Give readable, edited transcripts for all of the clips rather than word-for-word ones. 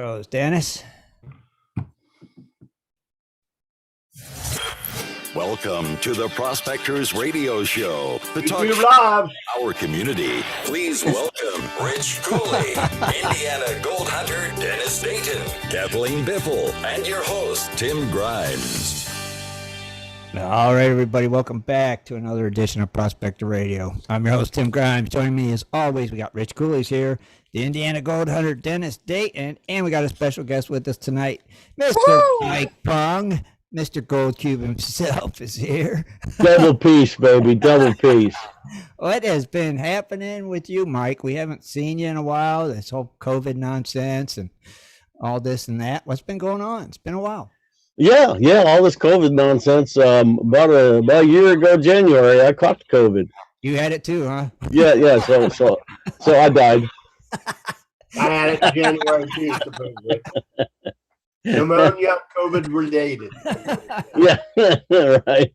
Goes Dennis. Welcome to the Prospectors Radio Show. The talk live. Our community. Please welcome Rich Cooley, Indiana Gold Hunter Dennis Dayton, Kathleen Biffle, and your host, Tim Grimes. All right, everybody, welcome back to another edition of Prospector Radio. I'm your host, Tim Grimes. Joining me as always, we got Rich Cooley's here, the Indiana Gold Hunter Dennis Dayton, and we got a special guest with us tonight, Mr. Mike Pung. Mr. Gold Cube himself is here. Double piece, baby, double piece. What has been happening with you, Mike? We haven't seen you in a while. This whole COVID nonsense and all this and that. What's been going on? It's been a while. Yeah, all this COVID nonsense. About a year ago, January, I caught COVID. You had it too, huh? Yeah. So I died. I had it in January too, supposedly. Pneumonia, COVID related. Yeah, right.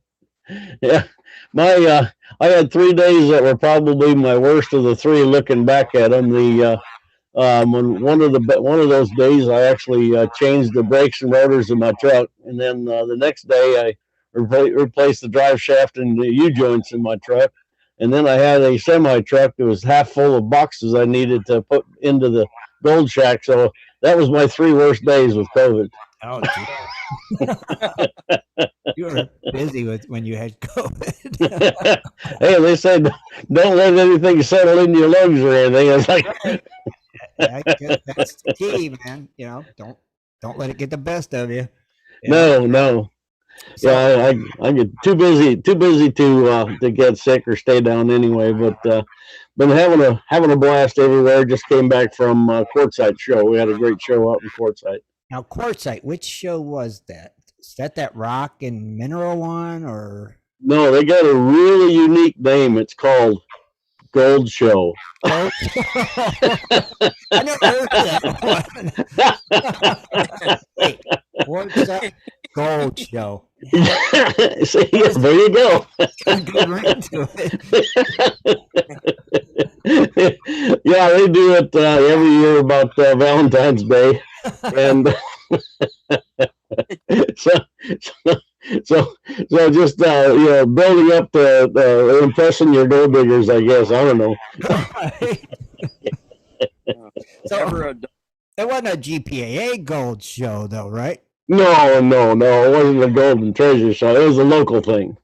Yeah, I had 3 days that were probably my worst of the three. Looking back at them, when one of those days I actually changed the brakes and rotors in my truck, and then the next day I replaced the drive shaft and the U joints in my truck, and then I had a semi truck that was half full of boxes I needed to put into the gold shack. So that was my 3 worst days with COVID. Oh, you were busy when you had COVID. Hey, they said don't let anything settle in your lungs or anything. I was like, that's the key, man. You know, don't let it get the best of you. No. So, yeah, I get too busy to get sick or stay down anyway. But been having a blast everywhere. Just came back from Quartzsite show. We had a great show out in Quartzsite. Now, Quartzsite, which show was that? Is that rock and mineral one, or? No, they got a really unique name. It's called Gold Show. I never heard that one. Wait, Quartzsite Gold Show. See, there you go. Yeah, they do it every year about Valentine's Day, and so just building up the impressing your gold diggers, I guess. I don't know. So it wasn't a GPAA gold show, though, right? No, it wasn't a golden treasure show. It was a local thing.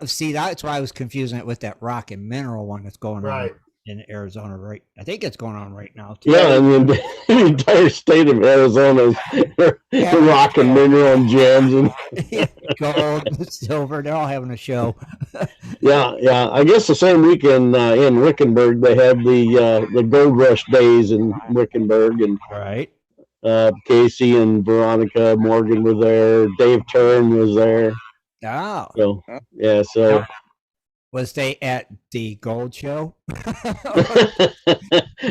See, that's why I was confusing it with that rock and mineral one that's going on in Arizona, right? I think it's going on right now, too. Yeah, I mean, the entire state of Arizona is rock and mineral and gems. And gold, silver, they're all having a show. Yeah. I guess the same weekend in Wickenburg, they had the Gold Rush Days in Wickenburg. And right. Casey and Veronica Morgan were there. Dave Turn was there. Oh. So, yeah, so. Was they at the Gold Show?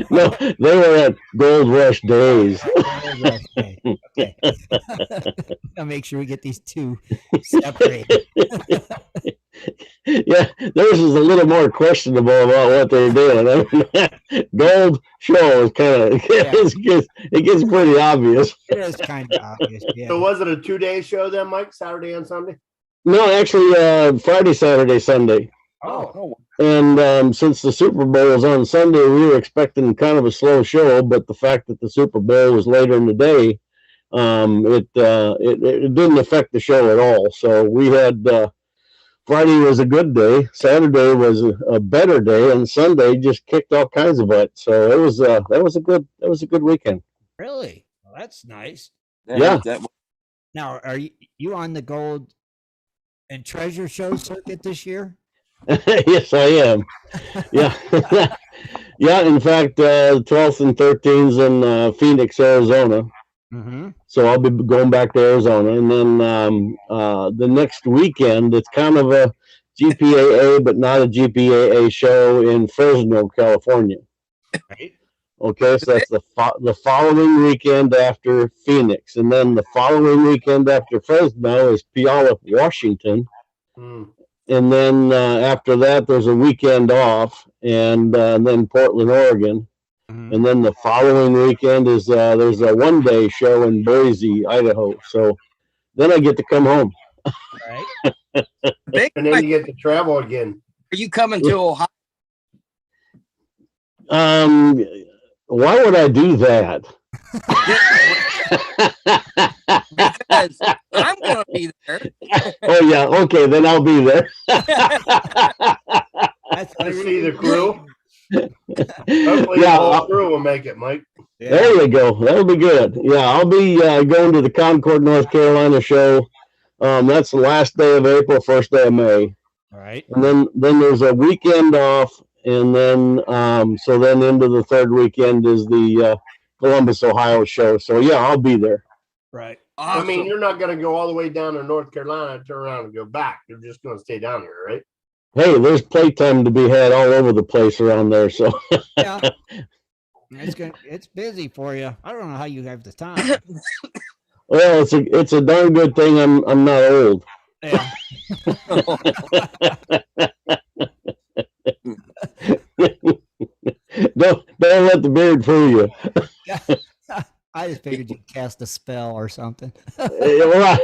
No, they were at Gold Rush Days. Gold Rush Day. Okay. I'll make sure we get these two separated. Yeah, theirs is a little more questionable about what they're doing. I mean, Gold Show is kind of it gets pretty obvious. It is kind of obvious. Yeah. So was it a 2-day show then, Mike? Saturday and Sunday? No, actually, Friday, Saturday, Sunday. Oh. And since the Super Bowl was on Sunday, we were expecting kind of a slow show. But the fact that the Super Bowl was later in the day, it didn't affect the show at all. So we had. Friday was a good day. Saturday was a better day, and Sunday just kicked all kinds of butt. So it was that was a good weekend. Really? Well, that's nice. Yeah. Now, are you on the Gold and Treasure Show circuit this year? Yes, I am. Yeah, yeah. In fact, 12th and 13th in Phoenix, Arizona. Mm-hmm. So I'll be going back to Arizona, and then the next weekend it's kind of a GPAA, but not a GPAA show in Fresno, California. Right. Okay, so that's the following weekend after Phoenix, and then the following weekend after Fresno is Puyallup, Washington, and then after that there's a weekend off, and then Portland, Oregon. And then the following weekend is there's a 1-day show in Boise, Idaho. So then I get to come home. Right. Big And then you get to travel again. Are you coming to Ohio? Why would I do that? Because I'm going to be there. Oh yeah, okay, then I'll be there. That's To see the crew. Hopefully Yeah, the whole crew will make it, Mike. there you go. That'll be good. Yeah, I'll be going to the Concord, North Carolina show. That's the last day of April, first day of May. All right. And then there's a weekend off, and then so then into the third weekend is the Columbus, Ohio show. So yeah, I'll be there. Right. I mean, Awesome. you're not going to go all the way down to North Carolina, turn around and go back. You're just going to stay down here, right? Hey, there's playtime to be had all over the place around there. So Yeah. It's busy for you. I don't know how you have the time. well, it's a darn good thing I'm not old. Yeah. Don't let the beard fool you. I just figured you'd cast a spell or something. Right.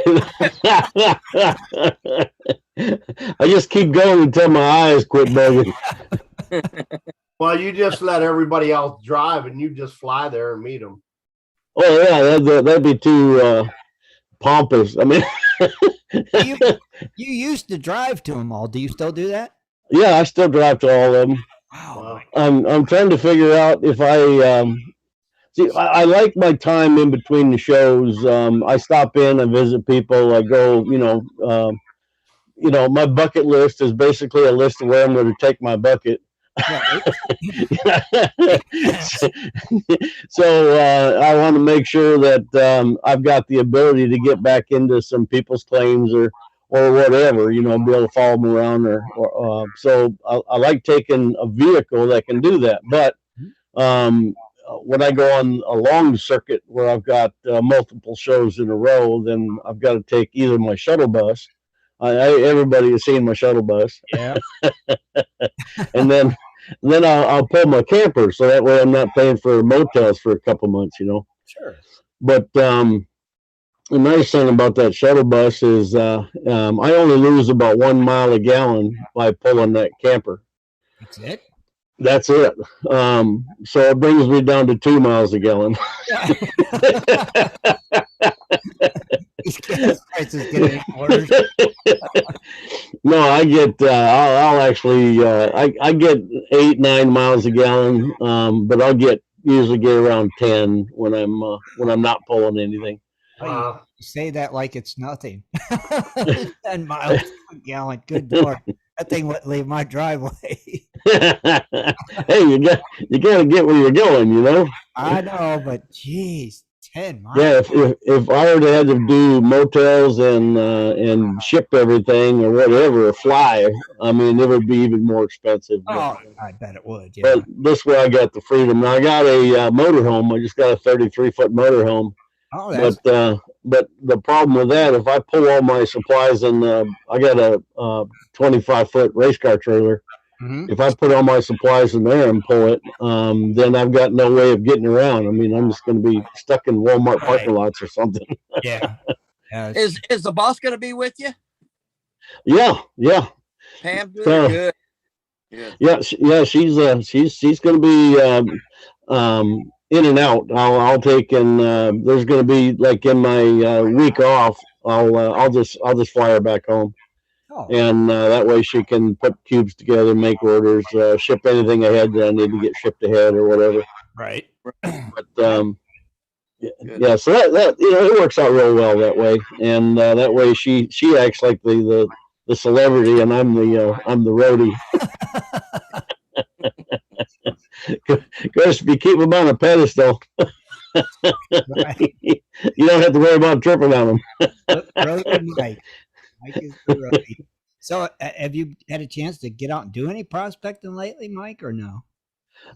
I just keep going until my eyes quit bugging. Well, you just let everybody else drive and you just fly there and meet them. Oh yeah, that'd be too pompous. I mean, you used to drive to them all. Do you still do that? yeah, I still drive to all of them. Wow. I'm trying to figure out if I see. I like my time in between the shows. I stop in and visit people. I go, my bucket list is basically a list of where I'm going to take my bucket. So I want to make sure that I've got the ability to get back into some people's claims or whatever, be able to follow them around or so I like taking a vehicle that can do that. But when I go on a long circuit where I've got multiple shows in a row, then I've got to take either my shuttle bus. Everybody has seen my shuttle bus. Yeah. And then I'll pull my camper, so that way I'm not paying for motels for a couple months, Sure. But the nice thing about that shuttle bus is I only lose about 1 mile a gallon by pulling that camper. That's it. That's it. So it brings me down to 2 miles a gallon. These gas prices getting worse. No, I get. I'll actually. I get 8-9 miles a gallon. But I'll usually get around 10 when I'm not pulling anything. You say that like it's nothing. 10 miles a gallon. Good Lord. That thing wouldn't leave my driveway. Hey, you got to get where you're going, I know, but geez, 10 miles. Yeah, if I were to have to do motels and ship everything or whatever, or fly, I mean, it would be even more expensive. Oh, I bet it would. Yeah. But this way, I got the freedom. Now I got a motorhome. I just got a 33-foot motorhome. Oh, that's But the problem with that, if I pull all my supplies in, I got a 25-foot race car trailer. Mhm. If I put all my supplies in there and pull it, then I've got no way of getting around. I mean, I'm just going to be stuck in Walmart parking lots or something. yeah. Yeah, Is the boss going to be with you? Yeah. Pam, good. So- Good. She's going to be in and out. I'll take and there's going to be like in my week off. I'll just fly her back home. Oh, And that way she can put cubes together, make orders, ship anything ahead that I need to get shipped ahead or whatever. right. But yeah, so that it works out real well that way, and that way she acts like the celebrity, and I'm the roadie. Because if you keep them on a pedestal, Right. you don't have to worry about tripping on them. Roadie Mike. Mike is the roadie. So, have you had a chance to get out and do any prospecting lately, Mike, or no?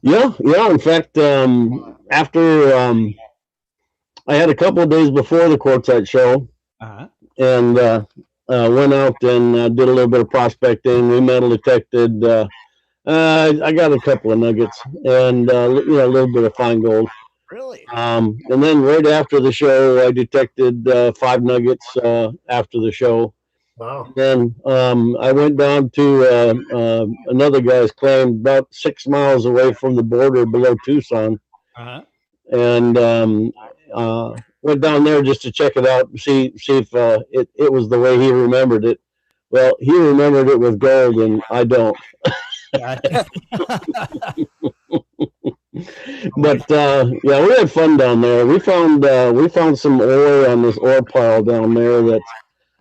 Yeah. In fact, after I had a couple of days before the Quartet show, Uh-huh. and went out and did a little bit of prospecting. We metal detected I got a couple of nuggets and a little bit of fine gold. Really? And then right after the show, I detected 5 nuggets after the show. Wow. Then I went down to another guy's claim about 6 miles away from the border below Tucson, Uh-huh. and went down there just to check it out, see if it was the way he remembered it. Well, he remembered it with gold, and I don't. Gotcha. But yeah, we had fun down there. We found some ore on this ore pile down there that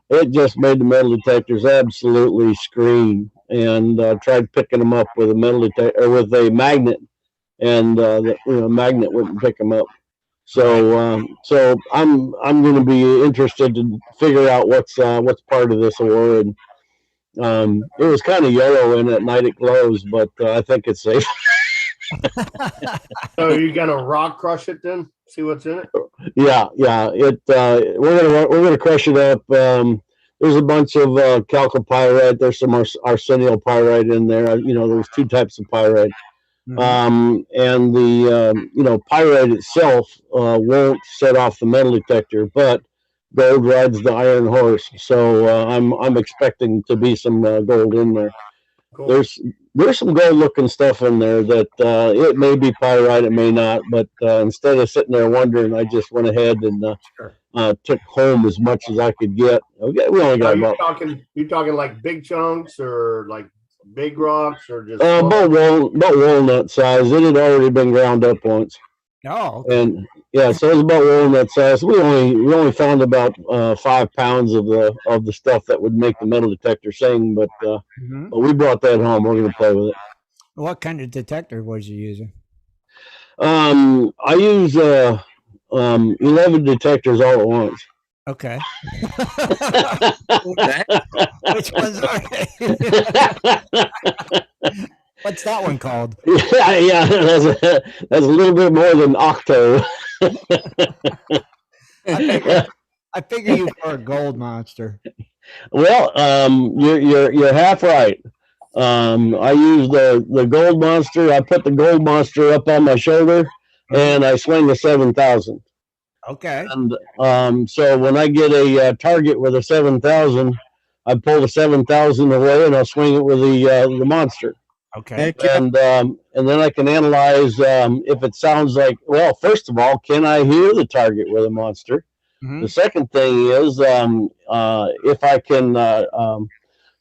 it just made the metal detectors absolutely scream. And tried picking them up with a metal detector or with a magnet, and the magnet wouldn't pick them up. So so I'm going to be interested to figure out what's part of this ore. And it was kind of yellow, and at night it glows, but I think it's safe. So you're gonna rock crush it then? See what's in it? Yeah. It we're gonna crush it up. There's a bunch of chalcopyrite. There's some arsenio pyrite in there. There's 2 types of pyrite. Mhm. And the pyrite itself won't set off the metal detector, but gold rides the iron horse. So I'm expecting to be some gold in there. Cool. There's some gold looking stuff in there that it may be pyrite, it may not. But instead of sitting there wondering, I just went ahead and took home as much as I could get. We only got about. You talking like big chunks or like big rocks or just about walnut size. It had already been ground up once. Oh, okay. And yeah, so it was about walnut size. We only found about 5 pounds of the stuff that would make the metal detector sing, but we brought that home. We're going to play with it. What kind of detector was you using? I use 11 detectors all at once. Okay. Which ones are they? What's that one called? Yeah, that's a little bit more than octo. I figure you for a gold monster. Well, you're half right. I used the gold monster. I put the gold monster up on my shoulder, and I swing the 7,000. Okay. And so when I get a target with a 7,000, I pull the 7,000 away, and I'll swing it with the monster. Okay. And then I can analyze if it sounds like. Well, first of all, can I hear the target with a monster? Mhm. The second thing is if I can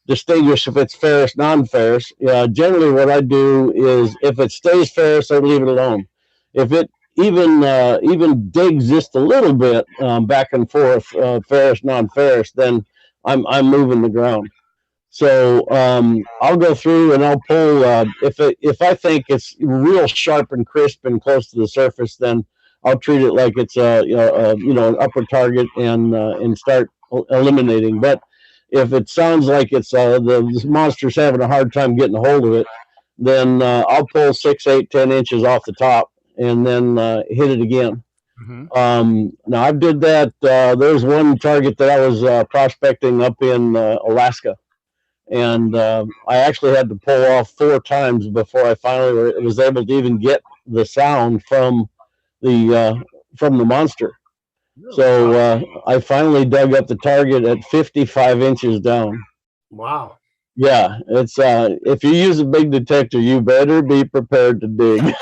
distinguish if it's ferrous, non-ferrous. Generally, what I do is if it stays ferrous, I leave it alone. If it even digs just a little bit back and forth, ferrous, non-ferrous, then I'm moving the ground. So I'll go through and I'll pull. If I think it's real sharp and crisp and close to the surface, then I'll treat it like it's an upper target and start eliminating. But if it sounds like it's the monster's having a hard time getting a hold of it, then I'll pull 6, 8, 10 inches off the top and then hit it again. Mm-hmm. Now I did that. There's one target that I was prospecting up in Alaska, and I actually had to pull off 4 times before I finally was able to even get the sound from the monster. So I finally dug up the target at 55 inches down. Wow. Yeah, it's if you use a big detector, you better be prepared to dig.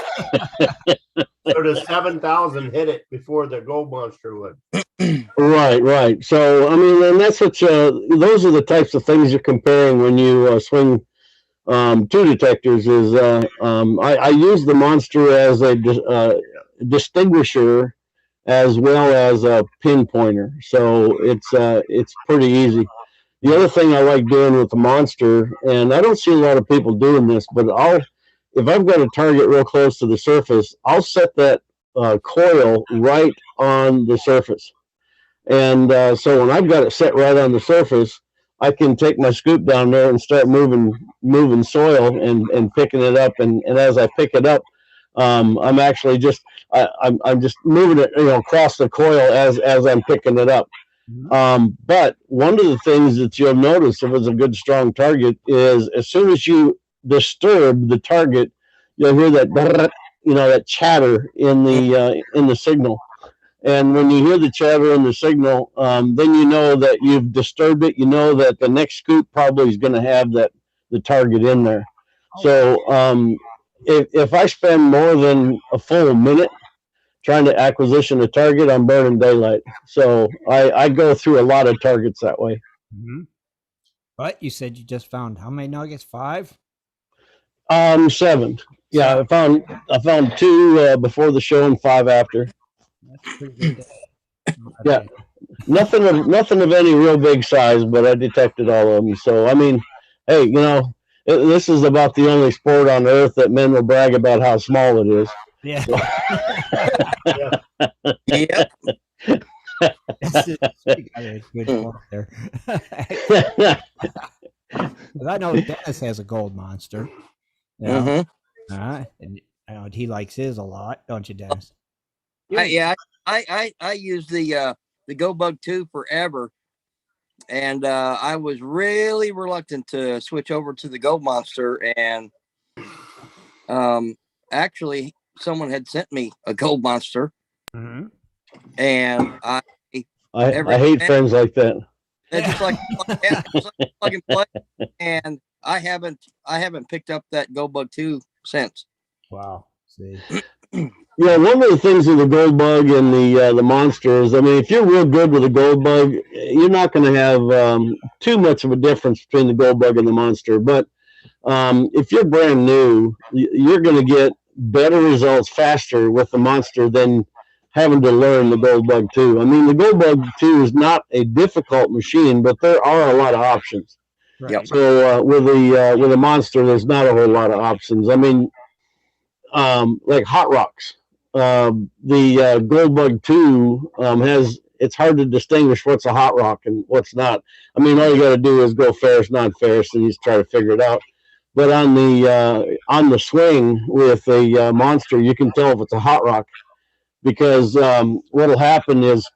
So the 7,000 hit it before the gold monster would. Right. So I mean, and that's what those are the types of things you're comparing when you swing 2 detectors. Is I use the monster as a distinguisher as well as a pinpointer. So it's pretty easy. The other thing I like doing with the monster, and I don't see a lot of people doing this, but if I've got a target real close to the surface, I'll set that coil right on the surface. And so when I've got it set right on the surface, I can take my scoop down there and start moving soil and picking it up. And as I pick it up, I'm actually just I'm just moving it across the coil as I'm picking it up. But one of the things that you'll notice if it's a good strong target is as soon as you disturb the target, you'll hear that that chatter in the signal. And when you hear the chatter in the signal, then you know that you've disturbed it. You know that the next scoop probably is going to have the target in there. So if I spend more than a full minute trying to acquisition a target, I'm burning daylight. So I go through a lot of targets that way. Mm-hmm. But you said you just found how many nuggets? 5? 7. Yeah, I found 2 before the show and 5 after. That's pretty good day. Yeah, nothing of any real big size, but I detected all of them. So I mean, hey, this is about the only sport on earth that men will brag about how small it is. Yeah. So. Yeah. Good point there. I know Dennis has a gold monster. Yeah. Mm-hmm. And I know he likes his a lot, don't you, Dennis? I used the Go Bug 2 forever, and I was really reluctant to switch over to the Gold Monster. And actually, someone had sent me a Gold Monster, and I hate friends like that. It's just like plug and play, and I haven't picked up that Go Bug 2 since. Wow. See. Yeah, one of the things with the gold bug and the monsters, I mean, if you're real good with a gold bug, you're not going to have too much of a difference between the gold bug and the monster. But if you're brand new, you're going to get better results faster with the monster than having to learn the gold bug 2. I mean, the gold bug 2 is not a difficult machine, but there are a lot of options. Right. Yep. So with the monster, there's not a whole lot of options. I mean, like hot rocks. The Gold Bug 2 it's hard to distinguish what's a hot rock and what's not. I mean, all you got to do is go ferrous, non-ferrous, and you just try to figure it out. But on the swing with a monster, you can tell if it's a hot rock, because what'll happen is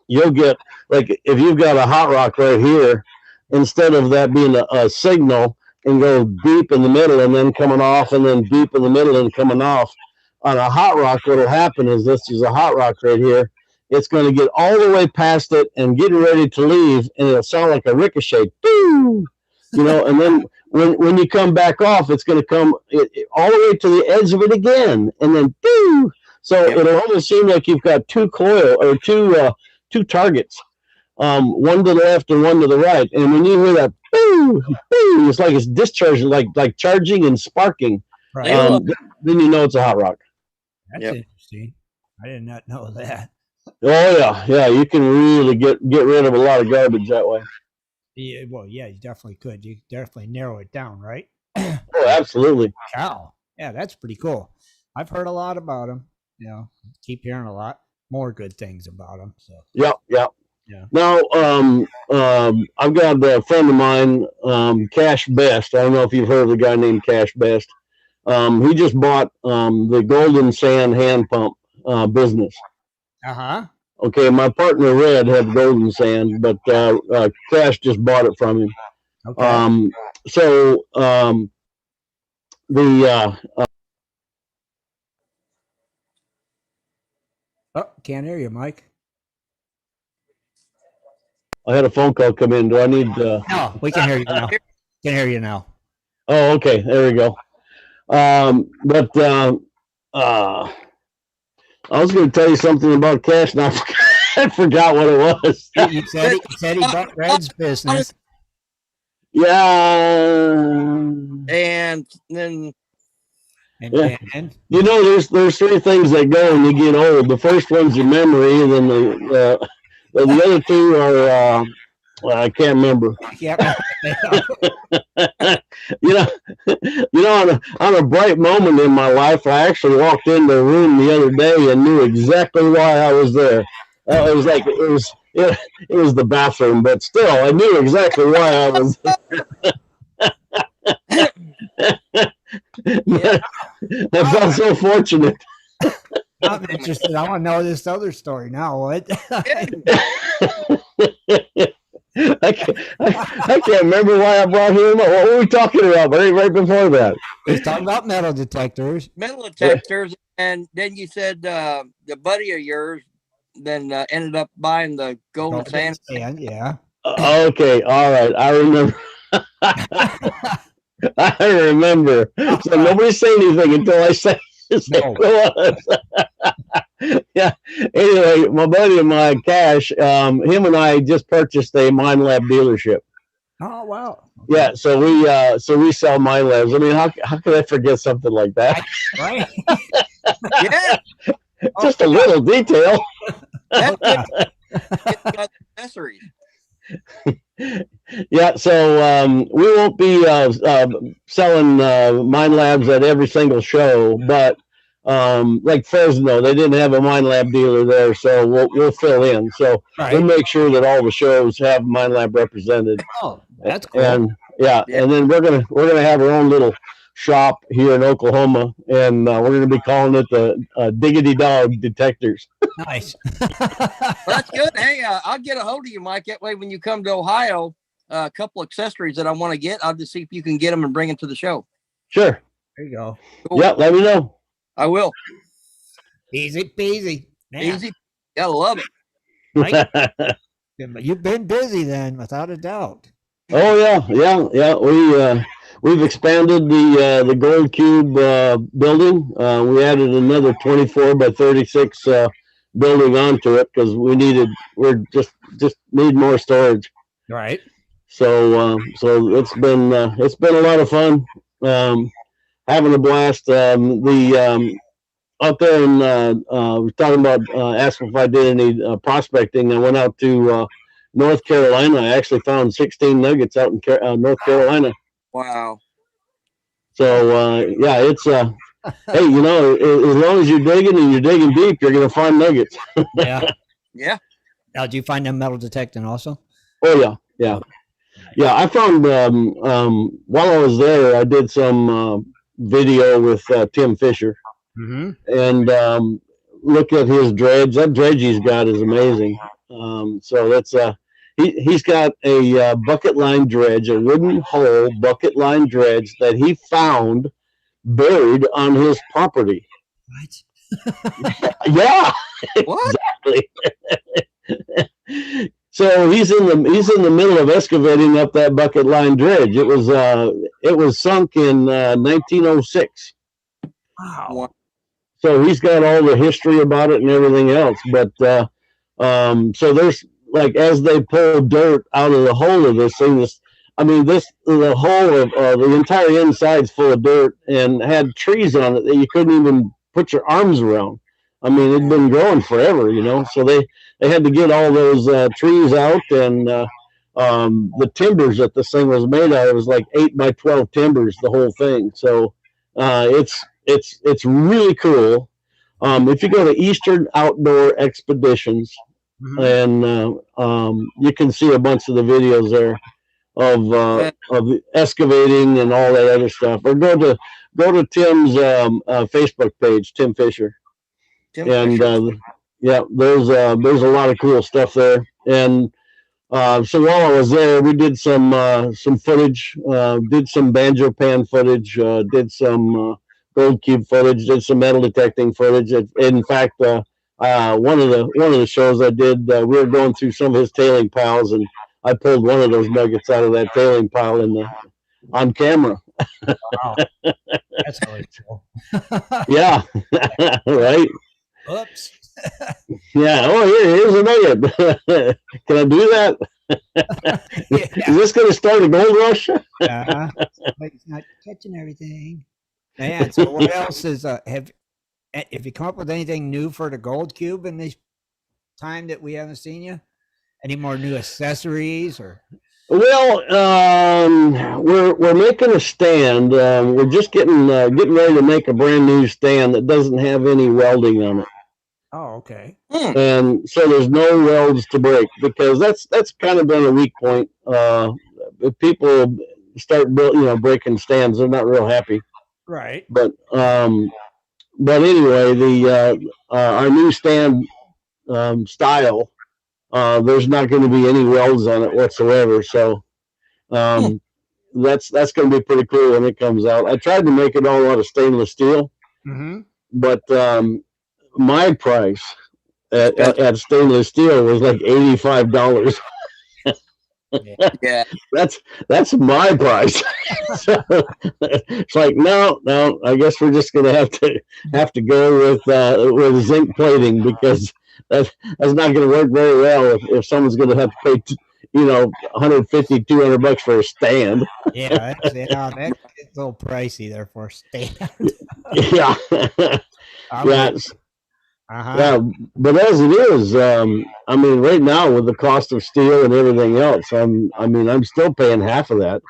you'll get, like, if you've got a hot rock right here, instead of that being a signal and go deep in the middle and then coming off, and then deep in the middle and coming off, on a hot rock, what will happen is, this is a hot rock right here. It's going to get all the way past it and get ready to leave, and it'll sound like a ricochet. Boom! And then when you come back off, it's going to come all the way to the edge of it again, and then boom! So it'll almost seem like you've got two targets, one to the left and one to the right. And when you hear that boom, boom, it's like it's discharging, like charging and sparking. Right. Then you know it's a hot rock. That's interesting. I did not know that. Oh yeah, you can really get rid of a lot of garbage that way. Yeah, well, yeah, you definitely could. You definitely narrow it down, right? Oh, absolutely. Cow. Yeah, that's pretty cool. I've heard a lot about them. Keep hearing a lot more good things about them. So. Yeah. Now, I've got a friend of mine, Cash Best. I don't know if you've heard of a guy named Cash Best. He just bought the Golden Sand hand pump business. Okay, my partner Red had Golden Sand, but Cash just bought it from him. Okay. Can't hear you, Mike. I had a phone call come in. Do I need? No, we can hear you now. Can hear you now. Oh, okay. There we go. I was going to tell you something about Cash, and I forgot what it was. You said he bought Red's business. Yeah. And then. And there's 3 things that go when you get old. The first one's your memory, and then the other 2 are I can't remember. Yeah. On a bright moment in my life, I actually walked into a room the other day and knew exactly why I was there. It was the bathroom, but still, I knew exactly why I was there. I felt so fortunate. I'm interested. I want to know this other story now. What? I can't remember why I brought him up. What were we talking about right before that? He's talking about metal detectors. Metal detectors, and then you said the buddy of yours then ended up buying the golden sand. Yeah. Okay, all right. I remember. I remember. So nobody say anything until I say it was. Yeah. Anyway, my buddy of mine, Cash, him and I just purchased a Mine Lab dealership. Oh wow. Yeah, so we sell Mine Labs. I mean, how could I forget something like that? Right. Yeah. Just a little detail. Accessories. Yeah, so we won't be selling Mine Labs at every single show, but like Fresno, they didn't have a Mine Lab dealer there, so we'll fill in. So we'll make sure that all the shows have Mine Lab represented. Oh, that's cool. And and then we're gonna have our own little shop here in Oklahoma, and we're gonna be calling it the Diggity Dog Detectors. Nice. Well, that's good. Hey, I'll get a hold of you, Mike. That way, when you come to Ohio, a couple accessories that I want to get, I'll just see if you can get them and bring them to the show. Sure. There you go. Cool. Yeah, let me know. I will. Easy peasy. Man. Easy. Gotta love it. Right? You've been busy then, without a doubt. Oh yeah. We've expanded the Gold Cube building. We added another 24 by 36 building onto it because we're just need more storage. Right. So it's been a lot of fun. Having a blast. Out there in we're talking about asking if I did any prospecting. I went out to North Carolina. I actually found 16 nuggets out in North Carolina. Wow. So yeah, it's hey, you know, as long as you're digging and you're digging deep, you're gonna find nuggets. Yeah. Yeah. Now, did you find them metal detecting also? Oh yeah. I found while I was there, I did some video with Tim Fisher, and look at his dredge. That dredge he's got is amazing. So that's he's got a bucket line dredge, a wooden hull bucket line dredge that he found buried on his property. What? Yeah, What? exactly. So he's in the middle of excavating up that bucket line dredge. It was sunk in 1906. Wow. So he's got all the history about it and everything else. But so there's like as they pull dirt out of the hole of this thing, the whole of the entire inside's full of dirt and had trees on it that you couldn't even put your arms around. I mean, it'd been growing forever, you know. So they had to get all those trees out, and the timbers that this thing was made out of was like 8 by 12 timbers, the whole thing. So it's really cool. If you go to Eastern Outdoor Expeditions, and you can see a bunch of the videos there of the excavating and all that other stuff. Or go to Tim's Facebook page, Tim Fisher. There's a lot of cool stuff there. And so while I was there, we did some footage, did some banjo pan footage, did some Gold Cube footage, did some metal detecting footage. In fact, one of the shows I did, we were going through some of his tailing piles, and I pulled one of those nuggets out of that tailing pile on camera. Wow. That's really cool. Yeah, right. Oops. Yeah. Oh, here's a nugget. Can I do that? Is this going to start a gold rush? It's not catching everything. Man, so what else is have you come up with anything new for the Gold Cube in this time that we haven't seen you? Any more new accessories or? Well, we're making a stand. We're just getting ready to make a brand new stand that doesn't have any welding on it. Oh, okay. And so there's no welds to break, because that's kind of been a weak point. If people start breaking stands, they're not real happy. Right. But anyway, our new stand style, there's not going to be any welds on it whatsoever. So That's going to be pretty cool when it comes out. I tried to make it all out of stainless steel, but my price at stainless steel was like $85. Yeah. That's my price. So it's like no, I guess we're just gonna have to go with zinc plating, because that's not gonna work very well if someone's gonna have to pay 150, $200 for a stand. Yeah, that's a little pricey there for a stand. Yeah. Yeah. Yeah, but as it is, I mean, right now with the cost of steel and everything else, I'm still paying half of that.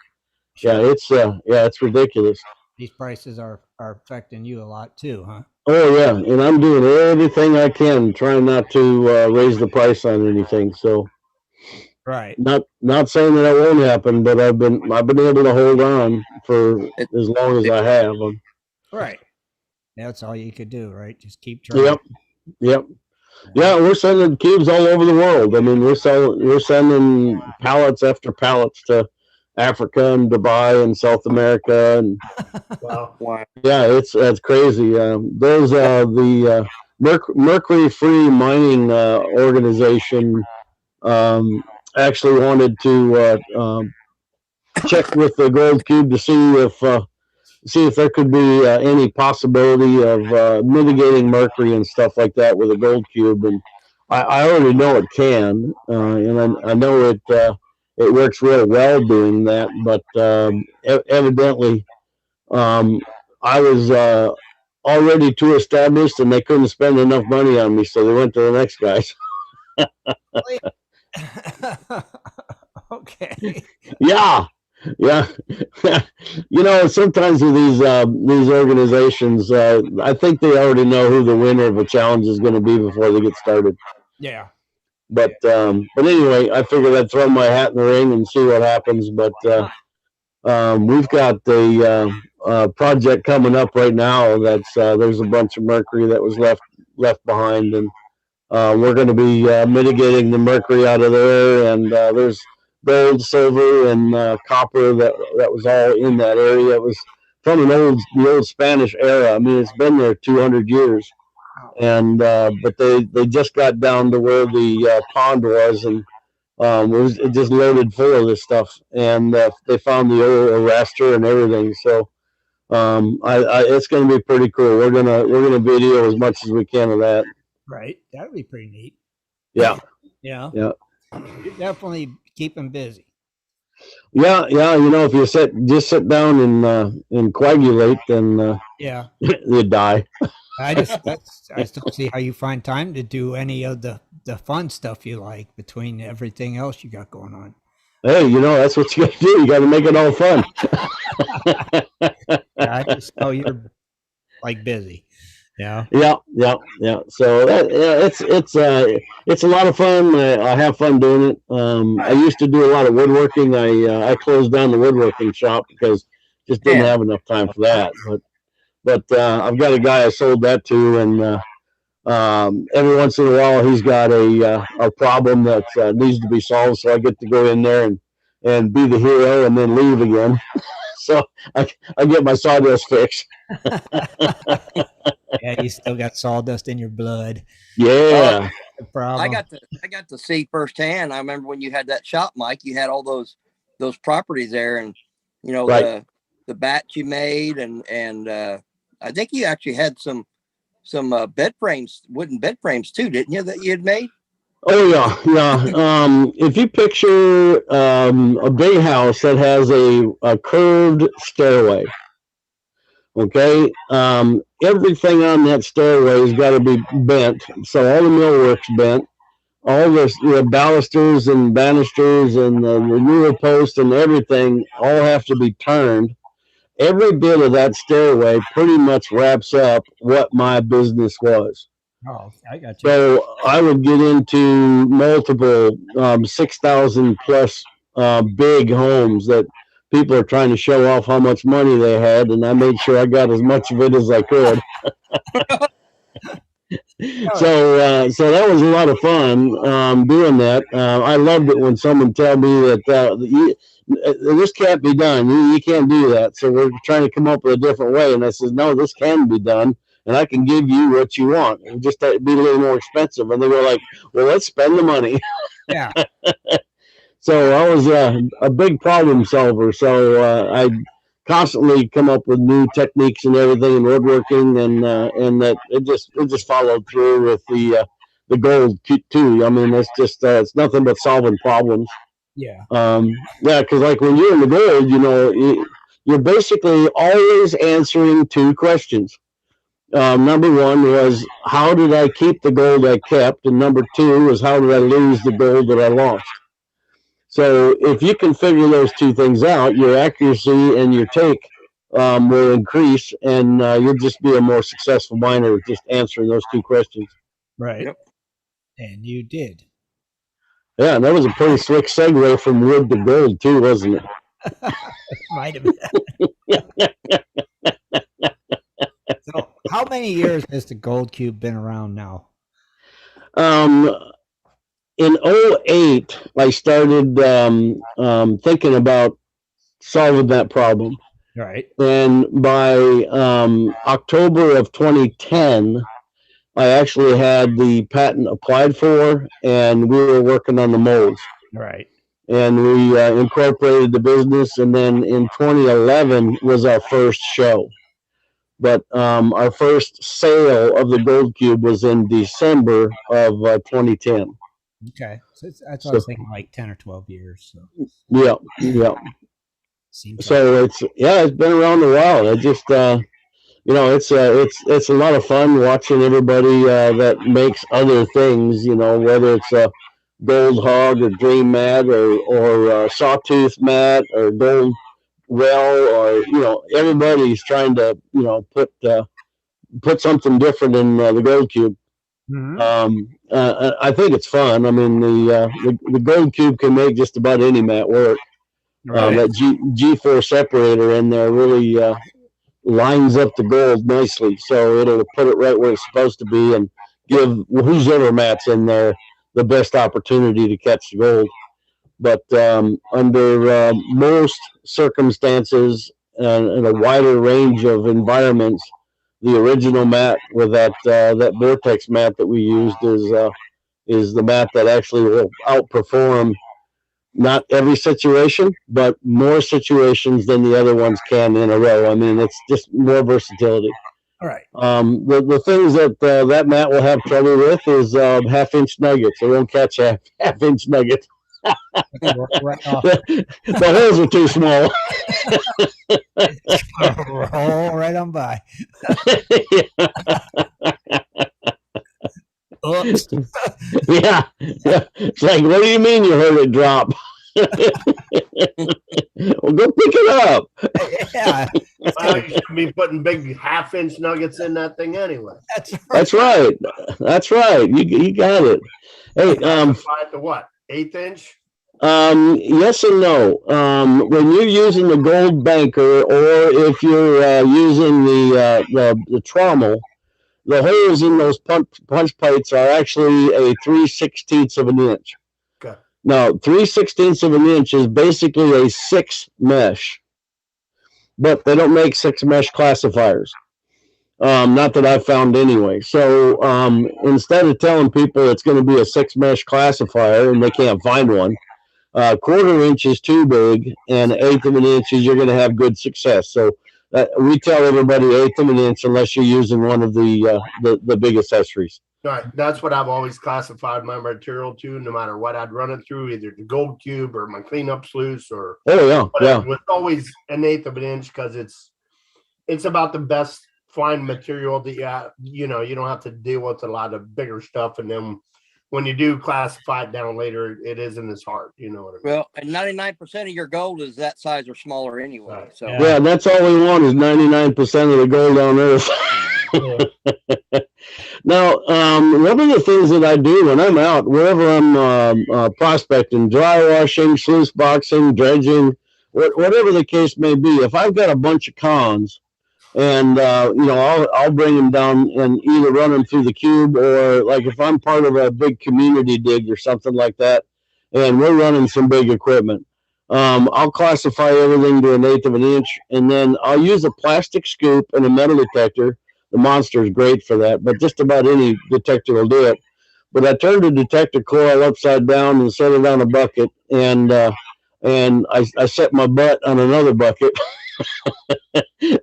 Yeah, it's ridiculous. These prices are affecting you a lot too, huh? Oh yeah, and I'm doing everything I can, trying not to raise the price on anything. So, right. Not saying that it won't happen, but I've been able to hold on for as long as I have. Right. That's all you could do, right? Just keep trying. Yep. Yeah, we're sending cubes all over the world. I mean, we're sending pallets after pallets to Africa and Dubai and South America, and Wow. yeah, that's crazy. There's the Mercury Free Mining organization actually wanted to check with the Gold Cube to see if there could be any possibility of mitigating mercury and stuff like that with a gold cube. And I already know it can, and I know it works real well doing that. But evidently, I was already too established, and they couldn't spend enough money on me, so they went to the next guys. Okay. Yeah. Sometimes with these organizations, I think they already know who the winner of a challenge is going to be before they get started. Yeah. But anyway, I figured I'd throw my hat in the ring and see what happens. But we've got a project coming up right now that's there's a bunch of mercury that was left behind, and we're going to be mitigating the mercury out of there, and there's gold, silver, and copper that was all in that area. It was from the old Spanish era. I mean, it's been there 200 years, and but they just got down to where the pond was, and it just loaded full of this stuff, and they found the old arrestor and everything. So it's going to be pretty cool. We're gonna video as much as we can of that. Right, that would be pretty neat. Yeah. You're definitely keeping busy. Yeah. If you sit down and coagulate, then you die. I just don't see how you find time to do any of the fun stuff you like between everything else you got going on. Hey, that's what you got to do. You got to make it all fun. I just know you're like busy. Yeah. So it's a lot of fun. I have fun doing it. I used to do a lot of woodworking. I closed down the woodworking shop because just didn't have enough time for that. But I've got a guy I sold that to, and every once in a while he's got a problem that needs to be solved. So I get to go in there and be the hero and then leave again. So I get my sawdust fixed. Yeah, you still got sawdust in your blood. Yeah. I got to see firsthand. I remember when you had that shop, Mike. You had all those properties there, and right. the bat you made, and I think you actually had some bed frames, wooden bed frames too, didn't you? That you had made. Oh yeah. If you picture a big house that has a curved stairway, okay, everything on that stairway has got to be bent. So all the millwork's bent, all the balusters and banisters and the renewal posts and everything all have to be turned. Every bit of that stairway pretty much wraps up what my business was. Oh, I got you. So I would get into multiple 6,000 plus big homes that people are trying to show off how much money they had, and I made sure I got as much of it as I could. So that was a lot of fun doing that. I loved it when someone tell me that this can't be done. You can't do that. So we're trying to come up with a different way. And I said, no, this can be done, and I can give you what you want. It just be a little more expensive. And they were like, well, let's spend the money. Yeah. So I was a big problem solver. So I constantly come up with new techniques and everything in woodworking, and that it just followed through with the gold too. I mean, it's nothing but solving problems. Yeah. Yeah, because like when you're in the gold, you're basically always answering two questions. Number one was, how did I keep the gold I kept? And number two was, how did I lose the gold that I lost? So if you can figure those two things out, your accuracy and your take will increase, and you'll just be a more successful miner just answering those two questions. Right. Yep. And you did. Yeah, and that was a pretty slick segue from wood to gold too, wasn't it? Might have been. So, how many years has the gold cube been around now? In 2008, I started thinking about solving that problem. Right. And by October of 2010, I actually had the patent applied for, and we were working on the molds. Right. And we incorporated the business, and then in 2011 was our first show. But our first sale of the gold cube was in December of 2010. Okay. So that's what I was thinking, like 10 or 12 years. So. Yeah. Seems So it's been around a while. It just it's a lot of fun watching everybody that makes other things. Whether it's a gold hog or dream mat or sawtooth mat or gold well, or everybody's trying to put something different in the gold cube. Mm-hmm. I think it's fun. I mean, the gold cube can make just about any mat work. Right. That G4 separator in there really lines up the gold nicely, so it'll put it right where it's supposed to be and give whoever mat's in there the best opportunity to catch the gold. But under most circumstances and a wider range of environments, the original mat with that vortex mat that we used is the mat that actually will outperform not every situation, but more situations than the other ones can in a row. I mean, it's just more versatility. All right. The things that mat will have trouble with is half-inch nuggets. It won't catch half-inch nuggets. Right off. The holes are too small. Roll right on by. Oops. Yeah. It's like, what do you mean you heard it drop? Well, go pick it up. Yeah. Well, you should be putting big half-inch nuggets in that thing anyway. That's right. You got it. Hey, Five to what? 1/8 inch? Yes and no. When you're using the gold banker, or if you're using the trommel, the holes in those punch plates are actually a 3/16 of an inch. Okay. Now, 3/16 of an inch is basically a 6 mesh, but they don't make 6 mesh classifiers. Not that I've found anyway. So instead of telling people it's going to be a 6 mesh classifier and they can't find one, 1/4 inch is too big, and 1/8 of an inch is you're going to have good success. So we tell everybody 1/8 of an inch unless you're using one of the big accessories. Right. That's what I've always classified my material to, no matter what I'd run it through, either the gold cube or my cleanup sluice or whatever. It was always 1/8 of an inch because it's about the best fine material that you don't have to deal with a lot of bigger stuff, and then when you do classify it down later, it isn't as hard. You know what I mean? Well, and 99% of your gold is that size or smaller anyway. Right. So Yeah, that's all we want is 99% of the gold on Earth. Yeah. Now, one of the things that I do when I'm out, wherever I'm prospecting, dry washing, sluice boxing, dredging, whatever the case may be, if I've got a bunch of cons, And I'll bring them down and either run them through the cube, or like if I'm part of a big community dig or something like that, and we're running some big equipment, I'll classify everything to 1/8 of an inch, and then I'll use a plastic scoop and a metal detector. The Monster is great for that, but just about any detector will do it. But I turned the detector coil upside down and set it on a bucket, and I set my butt on another bucket.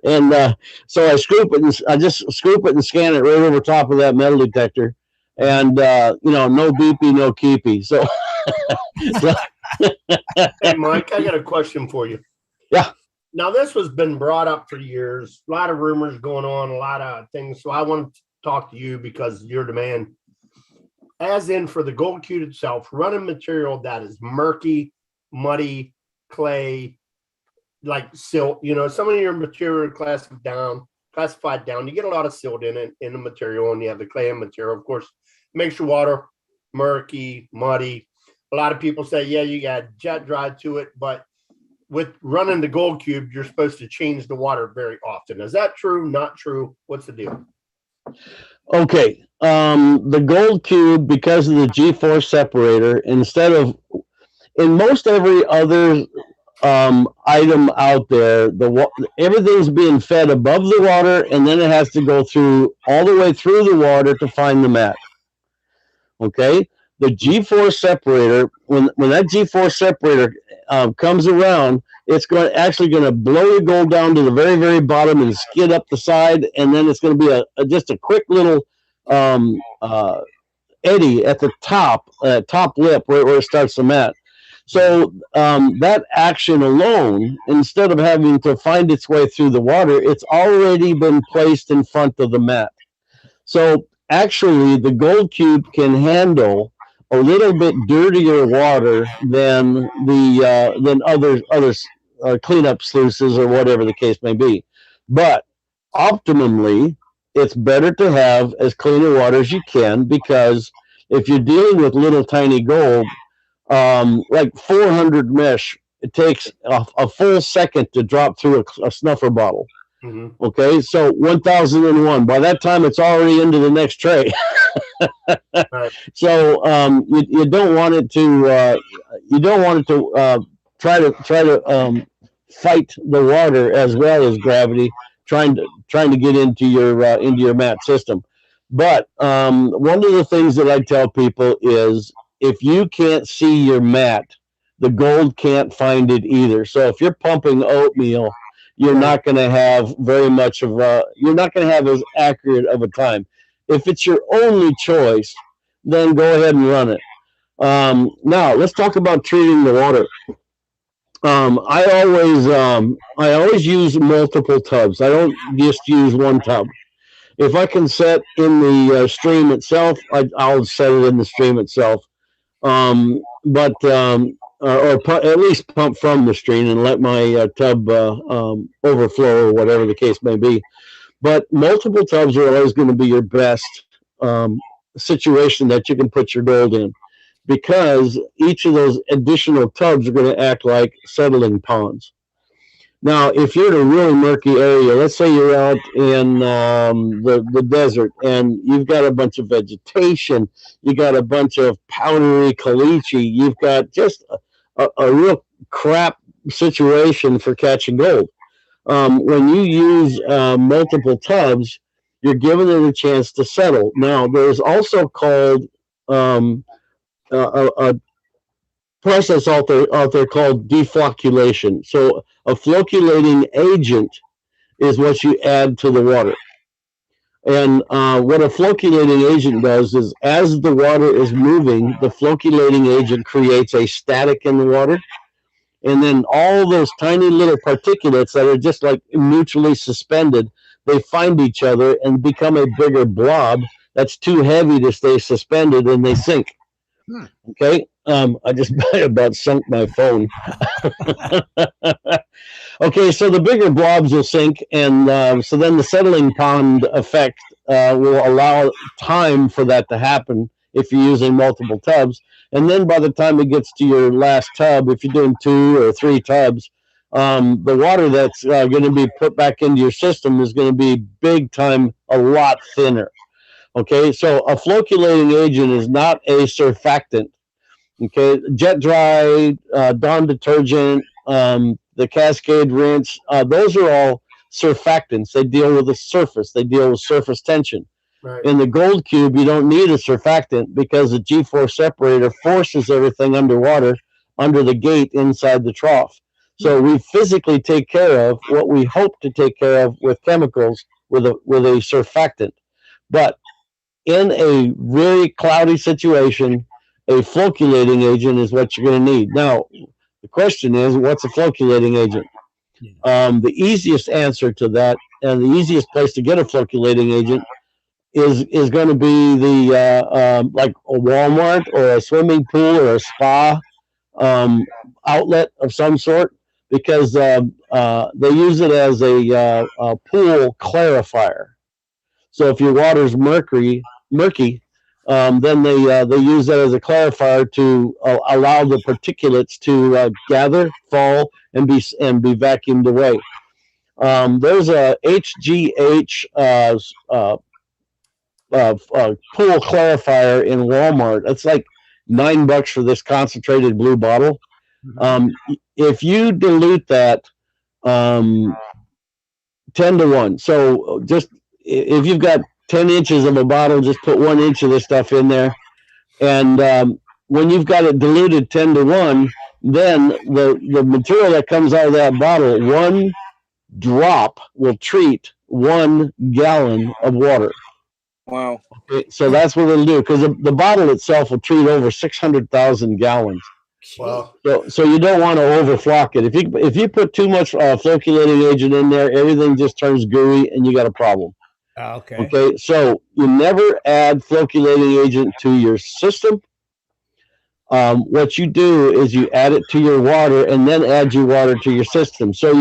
And so I scoop it, and I just scoop it and scan it right over top of that metal detector, and no beepy, no keepy. So, Hey, Mike, I got a question for you. Yeah. Now, this has been brought up for years. A lot of rumors going on, a lot of things. So I want to talk to you because you're the man. As in, for the gold cube itself, running material that is murky, muddy, clay, like silt. Some of your material classified down. You get a lot of silt in the material, and you have the clay and material. Of course, makes your water murky, muddy. A lot of people say, yeah, you got jet dry to it, but with running the gold cube, you're supposed to change the water very often. Is that true? Not true? What's the deal? Okay. The gold cube, because of the G4 separator, instead of in most every other item out there, everything's being fed above the water, and then it has to go through all the way through the water to find the mat. Okay. The G4 separator, when that G4 separator comes around, it's actually going to blow the gold down to the very, very bottom and skid up the side, and then it's going to be just a quick little eddy at the top lip where it starts the mat. So that action alone, instead of having to find its way through the water, it's already been placed in front of the mat. So actually, the gold cube can handle a little bit dirtier water than other cleanup sluices or whatever the case may be. But optimally, it's better to have as clean a water as you can, because if you're dealing with little tiny gold, like 400 mesh, it takes a full second to drop through a snuffer bottle. Mm-hmm. Okay, so 1001. By that time, it's already into the next tray. Right. So you don't want it to try to fight the water as well as gravity, trying to get into your mat system. But one of the things that I tell people is, if you can't see your mat, the gold can't find it either. So if you're pumping oatmeal, you're not going to have very much of you're not going to have as accurate of a time. If it's your only choice, then go ahead and run it. Now let's talk about treating the water. I always use multiple tubs. I don't just use one tub. If I can set in the stream itself, I'll set it in the stream itself. But at least pump from the stream and let my tub overflow, or whatever the case may be. But multiple tubs are always going to be your best situation that you can put your gold in, because each of those additional tubs are going to act like settling ponds. Now, if you're in a really murky area, let's say you're out in the desert and you've got a bunch of vegetation, you got a bunch of powdery caliche, you've got just a real crap situation for catching gold. When you use multiple tubs, you're giving it a chance to settle. Now, there's also called a process out there called deflocculation. So a flocculating agent is what you add to the water. And what a flocculating agent does is, as the water is moving, the flocculating agent creates a static in the water. And then all those tiny little particulates that are just like mutually suspended, they find each other and become a bigger blob that's too heavy to stay suspended, and they sink. Okay, I just about sunk my phone. Okay, so the bigger blobs will sink, and so then the settling pond effect will allow time for that to happen if you're using multiple tubs. And then by the time it gets to your last tub, if you're doing 2 or 3 tubs, the water that's going to be put back into your system is going to be big time, a lot thinner. Okay, so a flocculating agent is not a surfactant. Okay, jet dry, Dawn detergent, the Cascade rinse, those are all surfactants. They deal with the surface. They deal with surface tension. Right. In the Gold Cube, you don't need a surfactant because the G-force separator forces everything underwater under the gate inside the trough. So we physically take care of what we hope to take care of with chemicals with a surfactant. But in a very cloudy situation, a flocculating agent is what you're going to need. Now, the question is, what's a flocculating agent? The easiest answer to that, and the easiest place to get a flocculating agent, is going to be the like a Walmart or a swimming pool or a spa outlet of some sort, because they use it as a pool clarifier. So if your water's murky, then they use that as a clarifier to allow the particulates to gather, fall, and be vacuumed away. There's a HGH pool clarifier in Walmart. It's like $9 for this concentrated blue bottle. If you dilute that 10 to 1, so just if you've got 10 inches of a bottle, just put 1 inch of this stuff in there. And when you've got it diluted 10 to 1, then the material that comes out of that bottle, 1 drop will treat 1 gallon of water. Wow. Okay, so that's what it'll do, because the bottle itself will treat over 600,000 gallons. Wow. So you don't want to overflock it. If you put too much flocculating agent in there, everything just turns gooey and you got a problem. Okay. So you never add flocculating agent to your system. What you do is you add it to your water and then add your water to your system. So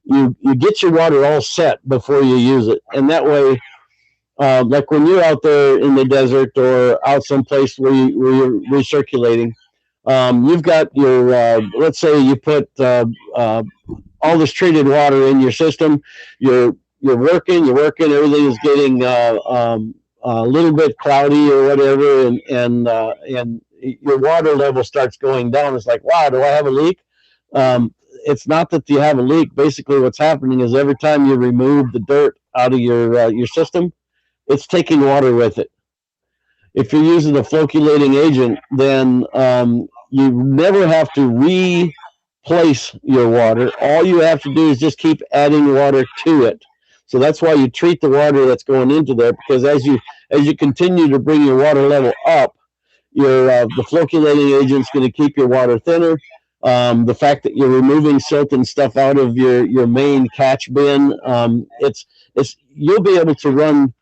you get your water all set before you use it, and that way. Like when you're out there in the desert or out someplace where you're recirculating, you've got your, let's say you put all this treated water in your system. You're working, everything is getting a little bit cloudy or whatever, and your water level starts going down. It's like, wow, do I have a leak? It's not that you have a leak. Basically, what's happening is every time you remove the dirt out of your system, it's taking water with it. If you're using a flocculating agent, then you never have to replace your water. All you have to do is just keep adding water to it. So that's why you treat the water that's going into there, because as you continue to bring your water level up, the flocculating agent's going to keep your water thinner. The fact that you're removing silt and stuff out of your main catch bin, you'll be able to run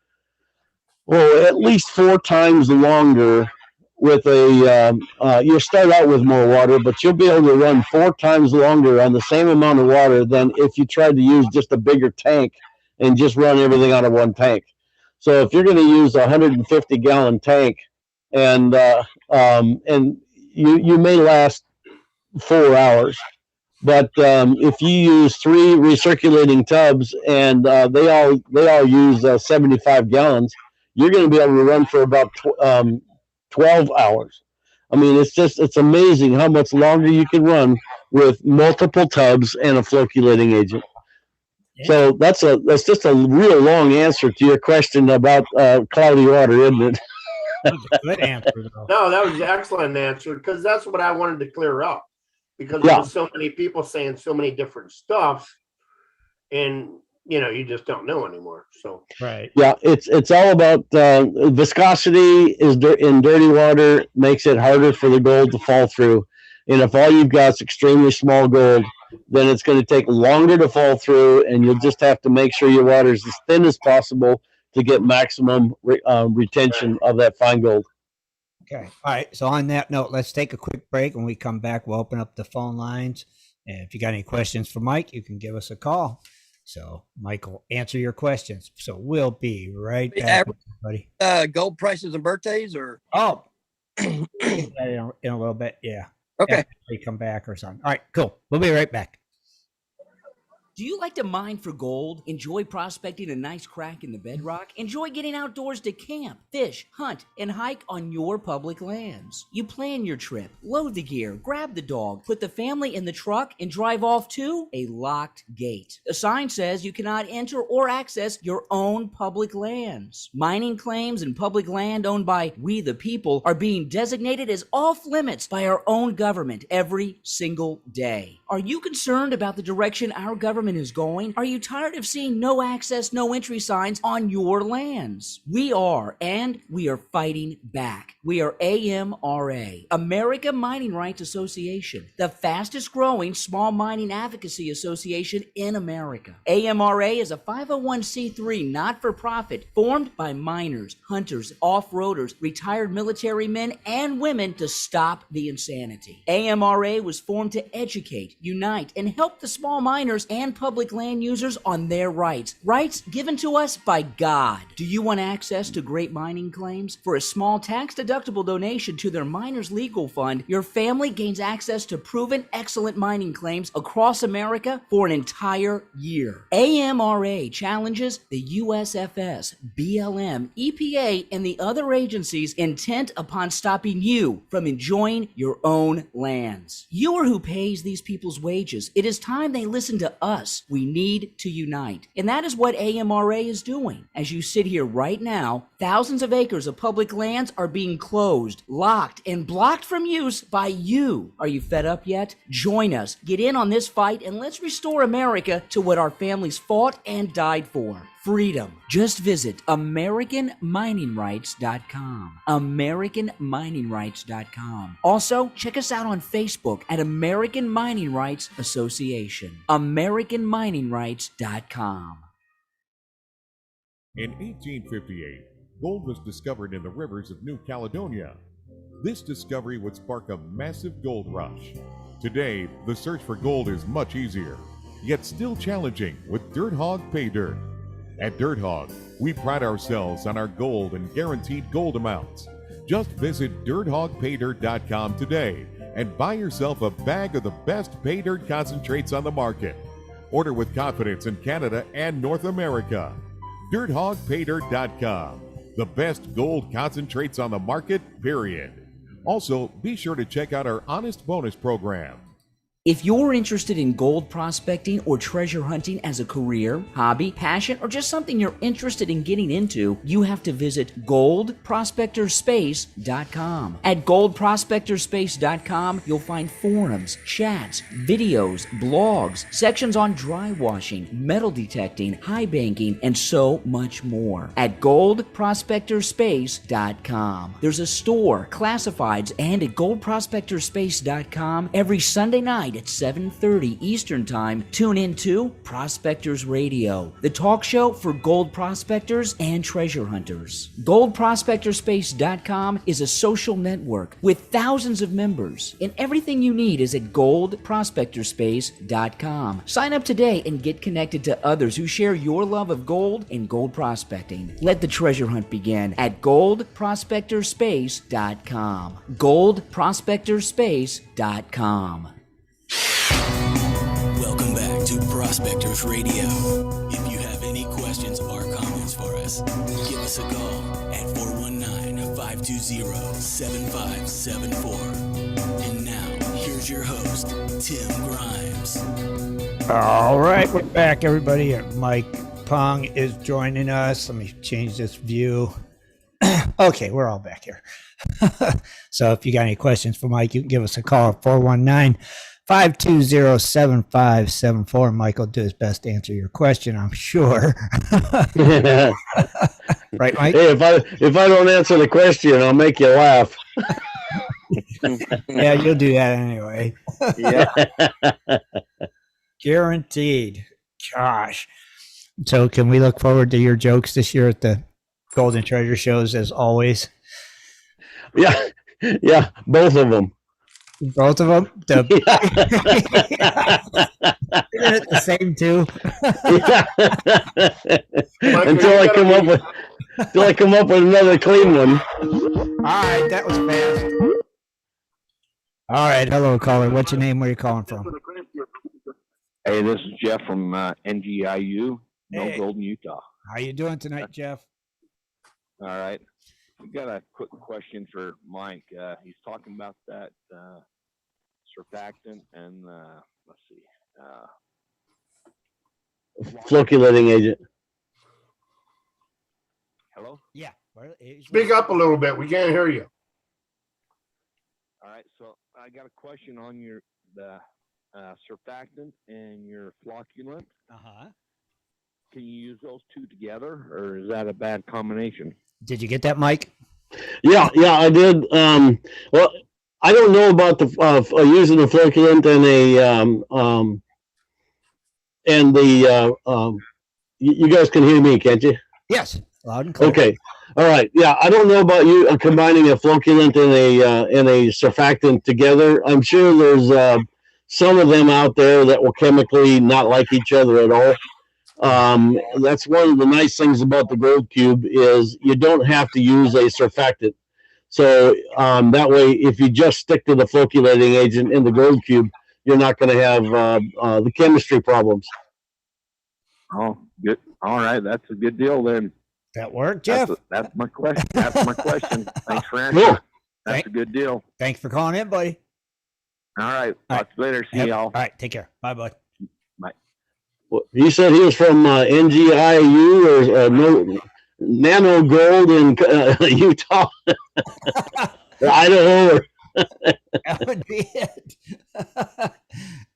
at least 4 times longer with you'll start out with more water, but you'll be able to run 4 times longer on the same amount of water than if you tried to use just a bigger tank and just run everything out of one tank. So if you're going to use a 150-gallon tank, and you may last 4 hours, but if you use 3 recirculating tubs and they all use 75 gallons, you're going to be able to run for about 12 hours. I mean, it's amazing how much longer you can run with multiple tubs and a flocculating agent. Yeah. So that's just a real long answer to your question about cloudy water, isn't it? That was a good answer, though. No, that was an excellent answer, because that's what I wanted to clear up, because there was so many people saying so many different stuff, and you just don't know anymore. So right, yeah, it's all about viscosity. In dirty water makes it harder for the gold to fall through, and if all you've got is extremely small gold, then it's going to take longer to fall through, and you'll just have to make sure your water is as thin as possible to get maximum retention of that fine gold. Okay. All right. So on that note, let's take a quick break. When we come back, we'll open up the phone lines. And if you got any questions for Mike, you can give us a call. So Mike will answer your questions. So we'll be right back, buddy. Gold prices and birthdays, or in a little bit. Yeah. Okay. After we come back or something. All right. Cool. We'll be right back. Do you like to mine for gold? Enjoy prospecting a nice crack in the bedrock? Enjoy getting outdoors to camp, fish, hunt, and hike on your public lands? You plan your trip, load the gear, grab the dog, put the family in the truck, and drive off to a locked gate. A sign says you cannot enter or access your own public lands. Mining claims and public land owned by we the people are being designated as off limits by our own government every single day. Are you concerned about the direction our government is going? Are you tired of seeing no access, no entry signs on your lands? We are, and we are fighting back. We are AMRA, America Mining Rights Association, the fastest growing small mining advocacy association in America. AMRA is a 501c3 not-for-profit formed by miners, hunters, off-roaders, retired military men and women to stop the insanity. AMRA was formed to educate, unite, and help the small miners and public land users on their rights given to us by God. Do you want access to great mining claims? For a small tax-deductible donation to their miners' legal fund, your family gains access to proven excellent mining claims across America for an entire year. AMRA challenges the USFS, BLM, EPA, and the other agencies intent upon stopping you from enjoying your own lands. You are who pays these people's wages. It is time they listen to us. We need to unite. And that is what AMRA is doing. As you sit here right now, thousands of acres of public lands are being closed, locked, and blocked from use by you. Are you fed up yet? Join us. Get in on this fight and let's restore America to what our families fought and died for. Freedom. Just visit AmericanMiningRights.com. AmericanMiningRights.com. Also, check us out on Facebook at American Mining Rights Association. AmericanMiningRights.com. In 1858, gold was discovered in the rivers of New Caledonia. This discovery would spark a massive gold rush. Today, the search for gold is much easier, yet still challenging with Dirt Hog Pay Dirt. At Dirt Hog, we pride ourselves on our gold and guaranteed gold amounts. Just visit DirtHogPayDirt.com today and buy yourself a bag of the best pay dirt concentrates on the market. Order with confidence in Canada and North America. DirtHogPayDirt.com, the best gold concentrates on the market, period. Also, be sure to check out our Honest Bonus program. If you're interested in gold prospecting or treasure hunting as a career, hobby, passion, or just something you're interested in getting into, you have to visit goldprospectorspace.com. At goldprospectorspace.com, you'll find forums, chats, videos, blogs, sections on dry washing, metal detecting, high banking, and so much more. At goldprospectorspace.com. There's a store, classifieds, and at goldprospectorspace.com every Sunday night at 7:30 Eastern Time, tune in to Prospectors Radio, the talk show for gold prospectors and treasure hunters. GoldProspectorspace.com is a social network with thousands of members, and everything you need is at GoldProspectorspace.com. Sign up today and get connected to others who share your love of gold and gold prospecting. Let the treasure hunt begin at GoldProspectorspace.com. GoldProspectorspace.com. Welcome back to Prospectors Radio. If you have any questions or comments for us, give us a call at 419-520-7574. And now, here's your host, Tim Grimes. All right, we're back, everybody. Mike Pung is joining us. Let me change this view. Okay, we're all back here. So if you got any questions for Mike, you can give us a call at 419-520-7574. Mike will do his best to answer your question, I'm sure. Right, Mike? Hey, if I don't answer the question, I'll make you laugh. Yeah, you'll do that anyway. Yeah. Guaranteed. Gosh. So can we look forward to your jokes this year at the Golden Treasure shows as always? Yeah, both of them. Both of them? Isn't it the same too? Until I come up with another clean one. All right, that was fast. All right, hello caller. What's your name? Where are you calling from? Hey, this is Jeff from NGIU, Hey. Golden, Utah. How you doing tonight, Jeff? All right. We got a quick question for Mike. He's talking about that surfactant and let's see, Flocculating agent. hello. Yeah. Speak up a little bit. We can't hear you. All right. So I got a question on the surfactant and your flocculant. Can you use those two together, or is that a bad combination? Did you get that, Mike? Yeah, I did. Well, I don't know about the using the flocculant and you guys can hear me, can't you? Yes, loud and clear. Okay. All right. Yeah, I don't know about you combining a flocculant and a surfactant together. I'm sure there's some of them out there that will chemically not like each other at all. That's one of the nice things about the Gold Cube is you don't have to use a surfactant. So that way, if you just stick to the flocculating agent in the Gold Cube, you're not going to have the chemistry problems. Oh, good. All right, that's a good deal then. That worked, Jeff? That's my question. That's my question. Thanks for answering. Cool. That's a good deal. Thanks for calling in, buddy. All right. Talk to you later. See y'all. All right, take care. Bye, bud. Bye. Well, he said he was from NGIU or Nano Gold in Utah, or Idaho. That would be it. But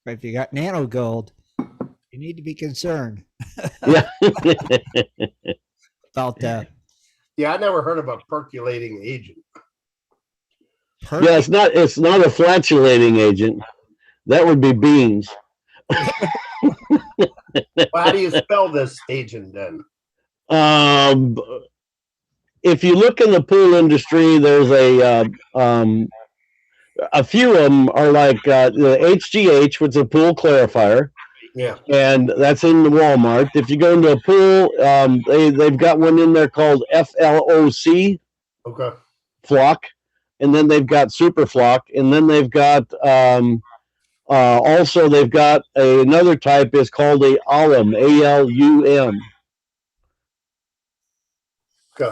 if you got Nano Gold, you need to be concerned. Yeah. About that. Yeah, I never heard of a percolating agent. Yeah, it's not a flatulating agent. That would be beans. Well, how do you spell this agent then? If you look in the pool industry, there's a few of them are like the HGH, which is a pool clarifier. Yeah. And that's in the Walmart. If you go into a pool, they've got one in there called FLOC. Okay. Flock. And then they've got Super Flock. And then they've got also they've got another type is called a alum, ALUM. Okay.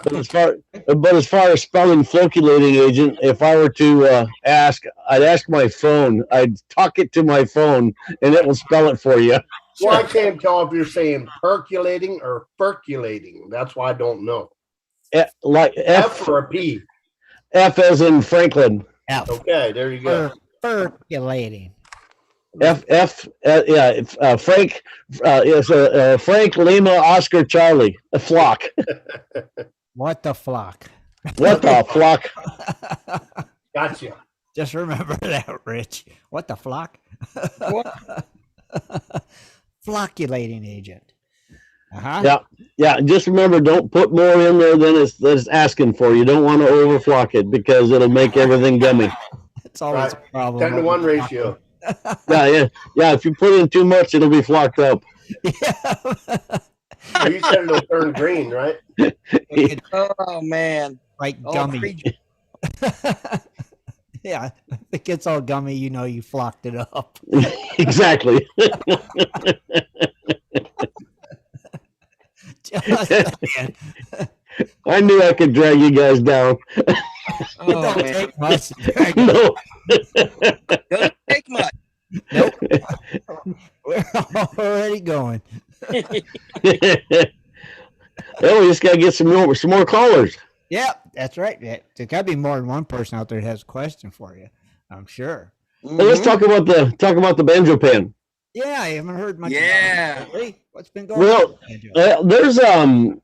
But as far as spelling flocculating agent, if I were to I'd ask my phone. I'd talk it to my phone, and it will spell it for you. Well, I can't tell if you're saying percolating or percolating. That's why I don't know. Like F or a P? F as in Franklin. F. Okay, there you go. Percolating. Frank is Frank Lima Oscar Charlie, a flock. What the flock? What the flock? Gotcha. Just remember that, Rich. What the flock? What? Flocculating agent. Yeah. Just remember, don't put more in there than it's asking for. You don't want to overflock it because it'll make everything gummy. It's always a problem. 10-to-1 ratio. Yeah. If you put in too much, it'll be flocked up. Yeah. You said it'll turn green, right? Oh man, Like gummy. Yeah, if it gets all gummy, you know you flocked it up. Exactly. I knew I could drag you guys down. oh man, Take much. No. doesn't take much. Nope. We're already going. Oh, we just gotta get some more callers. Yeah, that's right. There got to be more than one person out there that has a question for you. I'm sure. Well, let's talk about the banjo pen. Yeah, I haven't heard much. Yeah. About it. What's been going Well, on?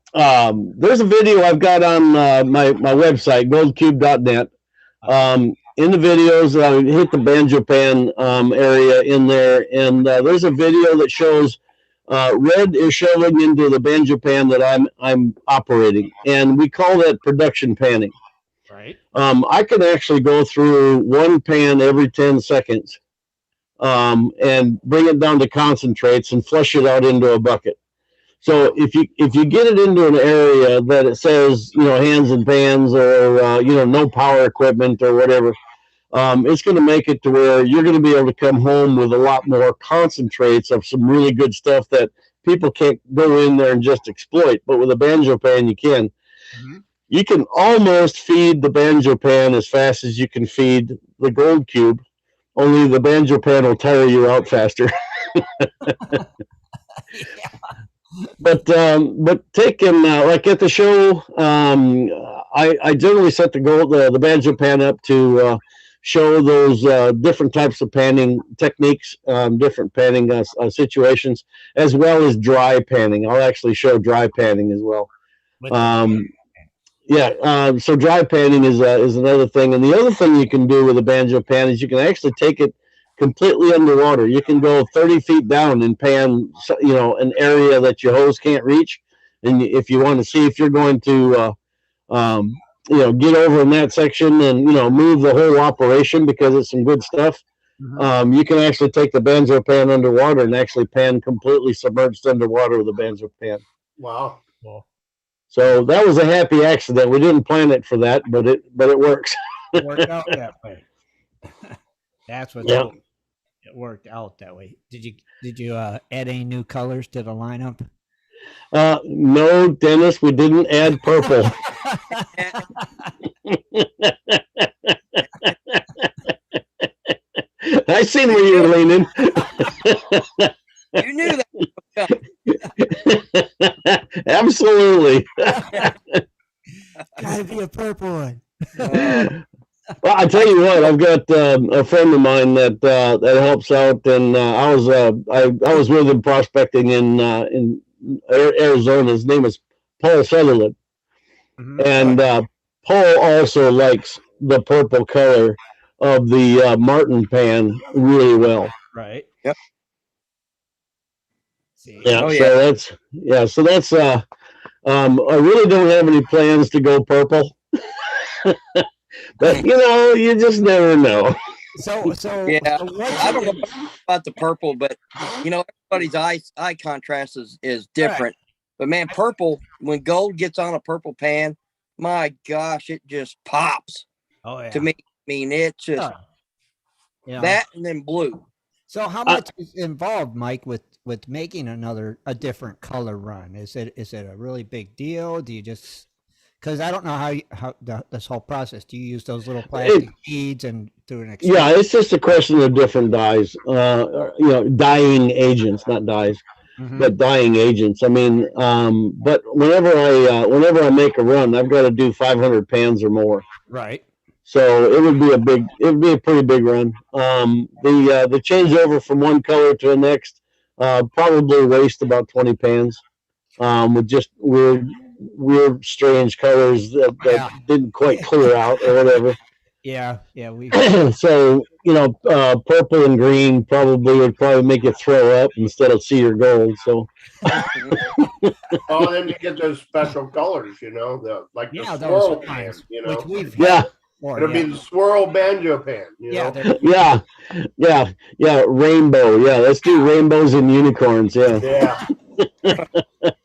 there's a video I've got on my website, goldcube.net. In the videos, hit the banjo pan area in there, and there's a video that shows Red is shoving into the banjo pan that I'm operating, and we call that production panning. Right. I can actually go through one pan every 10 seconds and bring it down to concentrates and flush it out into a bucket. So if you get it into an area that it says, hands and pans or, no power equipment or whatever, it's going to make it to where you're going to be able to come home with a lot more concentrates of some really good stuff that people can't go in there and just exploit. But with a banjo pan, you can. Mm-hmm. You can almost feed the banjo pan as fast as you can feed the gold cube. Only the banjo pan will tire you out faster. But taking like at the show, I generally set the banjo pan up to show those different types of panning techniques, different panning situations, as well as dry panning. I'll actually show dry panning as well. So dry panning is another thing, and the other thing you can do with a banjo pan is you can actually take it completely underwater. You can go 30 feet down and pan, an area that your hose can't reach, and if you want to see if you're going to, get over in that section and move the whole operation because it's some good stuff. Mm-hmm. You can actually take the banjo pan underwater and actually pan completely submerged underwater with a banjo pan. Wow. So that was a happy accident. We didn't plan it for that, but it works. It worked out that way. That's what it worked out that way. Did you add any new colors to the lineup? No, Dennis, we didn't add purple. I seen where you were leaning. You knew that. Absolutely. Gotta be a purple one. Well, I tell you what, I've got a friend of mine that helps out, and I was with him prospecting in Arizona. His name is Paul Sutherland, and Paul also likes the purple color of the Martin pan really well. Right. Yep. See. Yeah. So that's I really don't have any plans to go purple. But you just never know. So yeah, I don't know about the purple, but everybody's eye contrast is different. Right. But man, purple, when gold gets on a purple pan, my gosh, it just pops. Oh yeah. To me, I mean, it's just that and then blue. So how much is involved, Mike, with making a different color run? Is it a really big deal? Do you just, because I don't know how this whole process, do you use those little plastic beads and do an experiment? Yeah, it's just a question of different dyes, dyeing agents, not dyes, but dyeing agents. I mean, but whenever I make a run, I've got to do 500 pans or more. Right. So it would be a pretty big run. The changeover from one color to the next probably waste about 20 pans with just weird, strange colors that didn't quite clear out or whatever. Yeah. So purple and green would probably make you throw up instead of cedar gold. So. Oh, then you get those special colors, the swirl pan, which we've it'll be the swirl banjo pan. Yeah, rainbow. Yeah, let's do rainbows and unicorns. Yeah.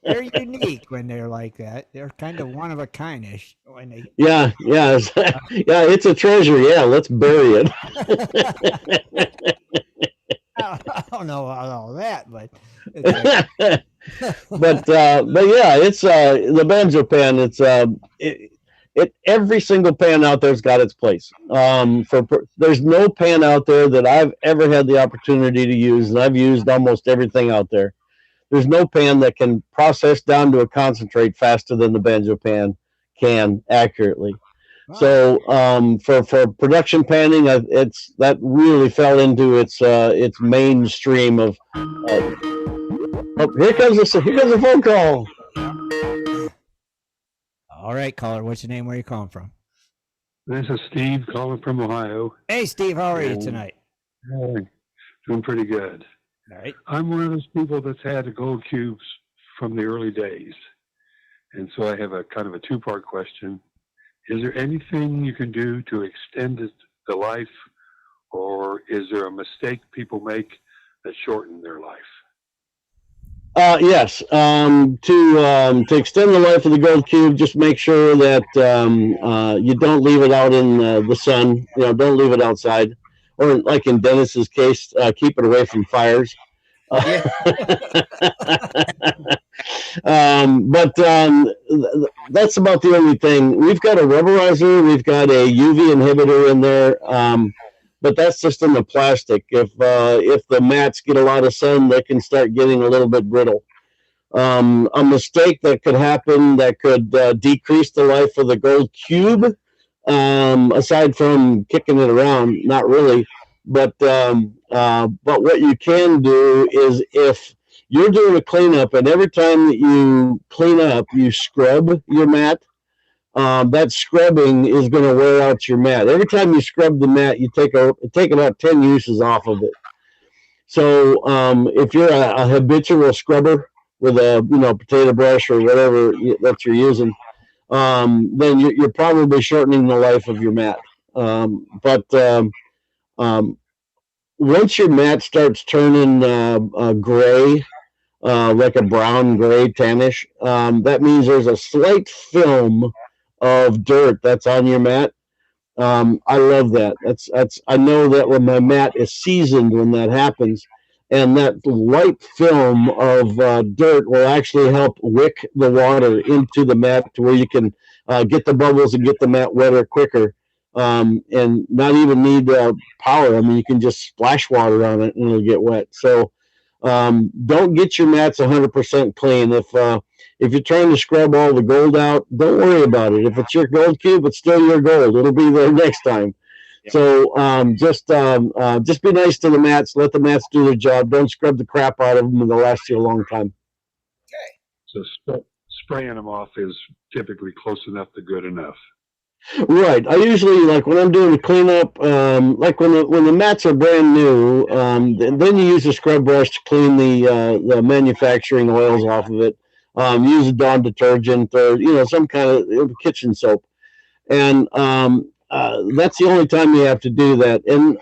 They're unique when they're like that. They're kind of one of a kind-ish when they. Yeah, it's a treasure. Yeah, let's bury it. I don't know about all that, but. but yeah, it's the banjo pan. It's every single pan out there's got its place. There's no pan out there that I've ever had the opportunity to use, and I've used almost everything out there. There's no pan that can process down to a concentrate faster than the banjo pan can accurately. Wow. So for production panning, that really fell into its mainstream of. Here comes a phone call. All right, caller. What's your name? Where are you calling from? This is Steve calling from Ohio. Hey, Steve. How are you tonight? Hey, doing pretty good. All right. I'm one of those people that's had the gold cubes from the early days. And so I have a kind of a two-part question. Is there anything you can do to extend the life, or is there a mistake people make that shorten their life? Yes. To extend the life of the gold cube, just make sure that you don't leave it out in the sun. Don't leave it outside, or like in Dennis's case, keep it away from fires. Yeah. But that's about the only thing. We've got a rubberizer, we've got a UV inhibitor in there, but that's just in the plastic. If the mats get a lot of sun, they can start getting a little bit brittle. A mistake that could happen that could decrease the life of the gold cube, aside from kicking it around, not really. But what you can do is if you're doing a cleanup, and every time that you clean up, you scrub your mat. That scrubbing is going to wear out your mat. Every time you scrub the mat, you take about 10 uses off of it. So if you're a habitual scrubber with a potato brush or whatever that you're using, then you're probably shortening the life of your mat. But once your mat starts turning gray, like a brown, gray, tannish, that means there's a slight film of dirt that's on your mat. I love that. I know that when my mat is seasoned when that happens, and that light film of dirt will actually help wick the water into the mat to where you can get the bubbles and get the mat wetter quicker, and not even need power. I mean, you can just splash water on it and it'll get wet. So don't get your mats 100% clean. If you're trying to scrub all the gold out, don't worry about it. If it's your gold cube, it's still your gold. It'll be there next time. Yeah. So just be nice to the mats. Let the mats do their job. Don't scrub the crap out of them, and they'll last you a long time. Okay. So spraying them off is typically close enough to good enough. Right. I usually, like when I'm doing the cleanup, like when the mats are brand new, then you use a scrub brush to clean the manufacturing oils off of it. Use a Dawn detergent or some kind of kitchen soap, and that's the only time you have to do that. And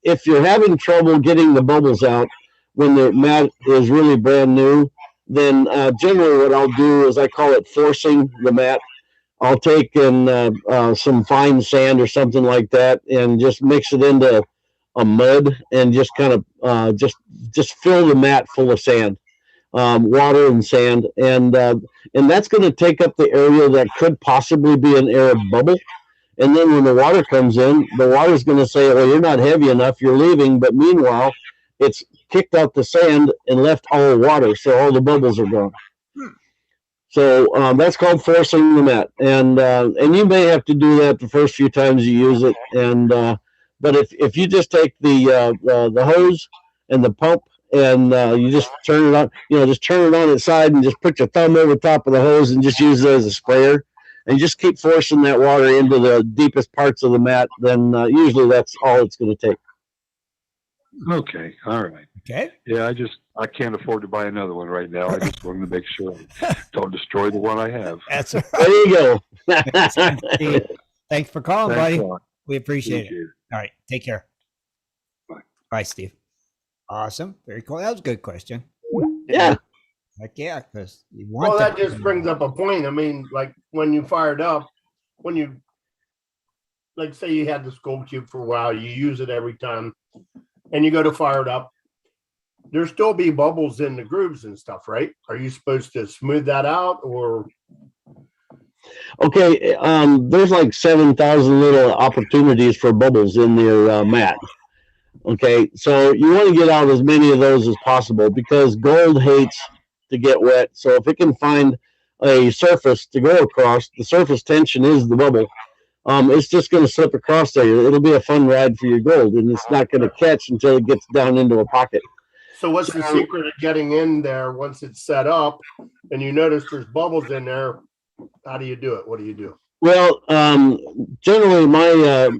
if you're having trouble getting the bubbles out when the mat is really brand new, then generally what I'll do is I call it forcing the mat. I'll take some fine sand or something like that and just mix it into a mud and just kind of just fill the mat full of sand, water and sand, and that's going to take up the area that could possibly be an air bubble. And then when the water comes in, the water's going to say, well, you're not heavy enough, you're leaving. But meanwhile, it's kicked out the sand and left all the water, so all the bubbles are gone. So that's called forcing the mat, and you may have to do that the first few times you use it. And but if you just take the hose and the pump and you just turn it on, just turn it on its side and just put your thumb over top of the hose and just use it as a sprayer, and just keep forcing that water into the deepest parts of the mat, then usually that's all it's going to take. Okay. All right. Okay. Yeah, I can't afford to buy another one right now. I just wanted to make sure I don't destroy the one I have. That's right. There you go. Thanks for calling, Thanks, buddy. Ron. We appreciate Thank it. you. All right. Take care. Bye. Bye, Steve. Awesome. Very cool. That was a good question. Yeah. Heck yeah, because you want Well, that just brings up a point. I mean, like when you fired up, like say you had this gold cube for a while, you use it every time, and you go to fire it up, there still be bubbles in the grooves and stuff, right? Are you supposed to smooth that out or? Okay, there's like 7,000 little opportunities for bubbles in your mat. Okay, so you want to get out as many of those as possible because gold hates to get wet. So if it can find a surface to go across, the surface tension is the bubble. It's just going to slip across there. It'll be a fun ride for your gold, and it's not going to catch until it gets down into a pocket. So what's the secret of getting in there once it's set up and you notice there's bubbles in there? How do you do it? What do you do? Well, generally my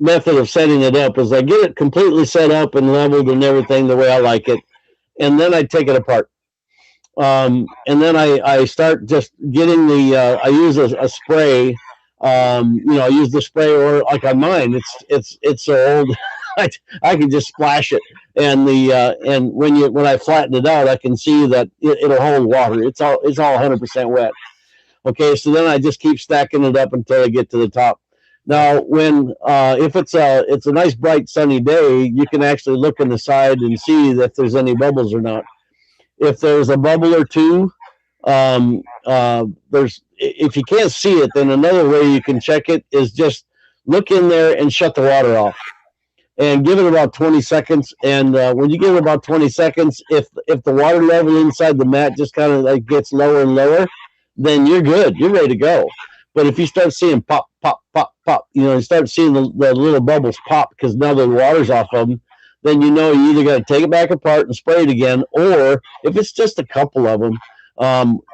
method of setting it up is I get it completely set up and leveled and everything the way I like it, and then I take it apart. And then I start just getting I use a spray. I use the spray, or like on mine, it's so old. I can just splash it, and when I flatten it out, I can see that it'll hold water. It's all 100% wet. Okay, so then I just keep stacking it up until I get to the top. Now, when if it's a nice bright sunny day, you can actually look on the side and see if there's any bubbles or not. If there's a bubble or two, if you can't see it, then another way you can check it is just look in there and shut the water off, and give it about 20 seconds. And when you give it about 20 seconds, if the water level inside the mat just kind of like gets lower and lower, then you're good. You're ready to go. But if you start seeing pop, pop, pop, pop, you start seeing the little bubbles pop because now the water's off of them, then you either got to take it back apart and spray it again, or if it's just a couple of them,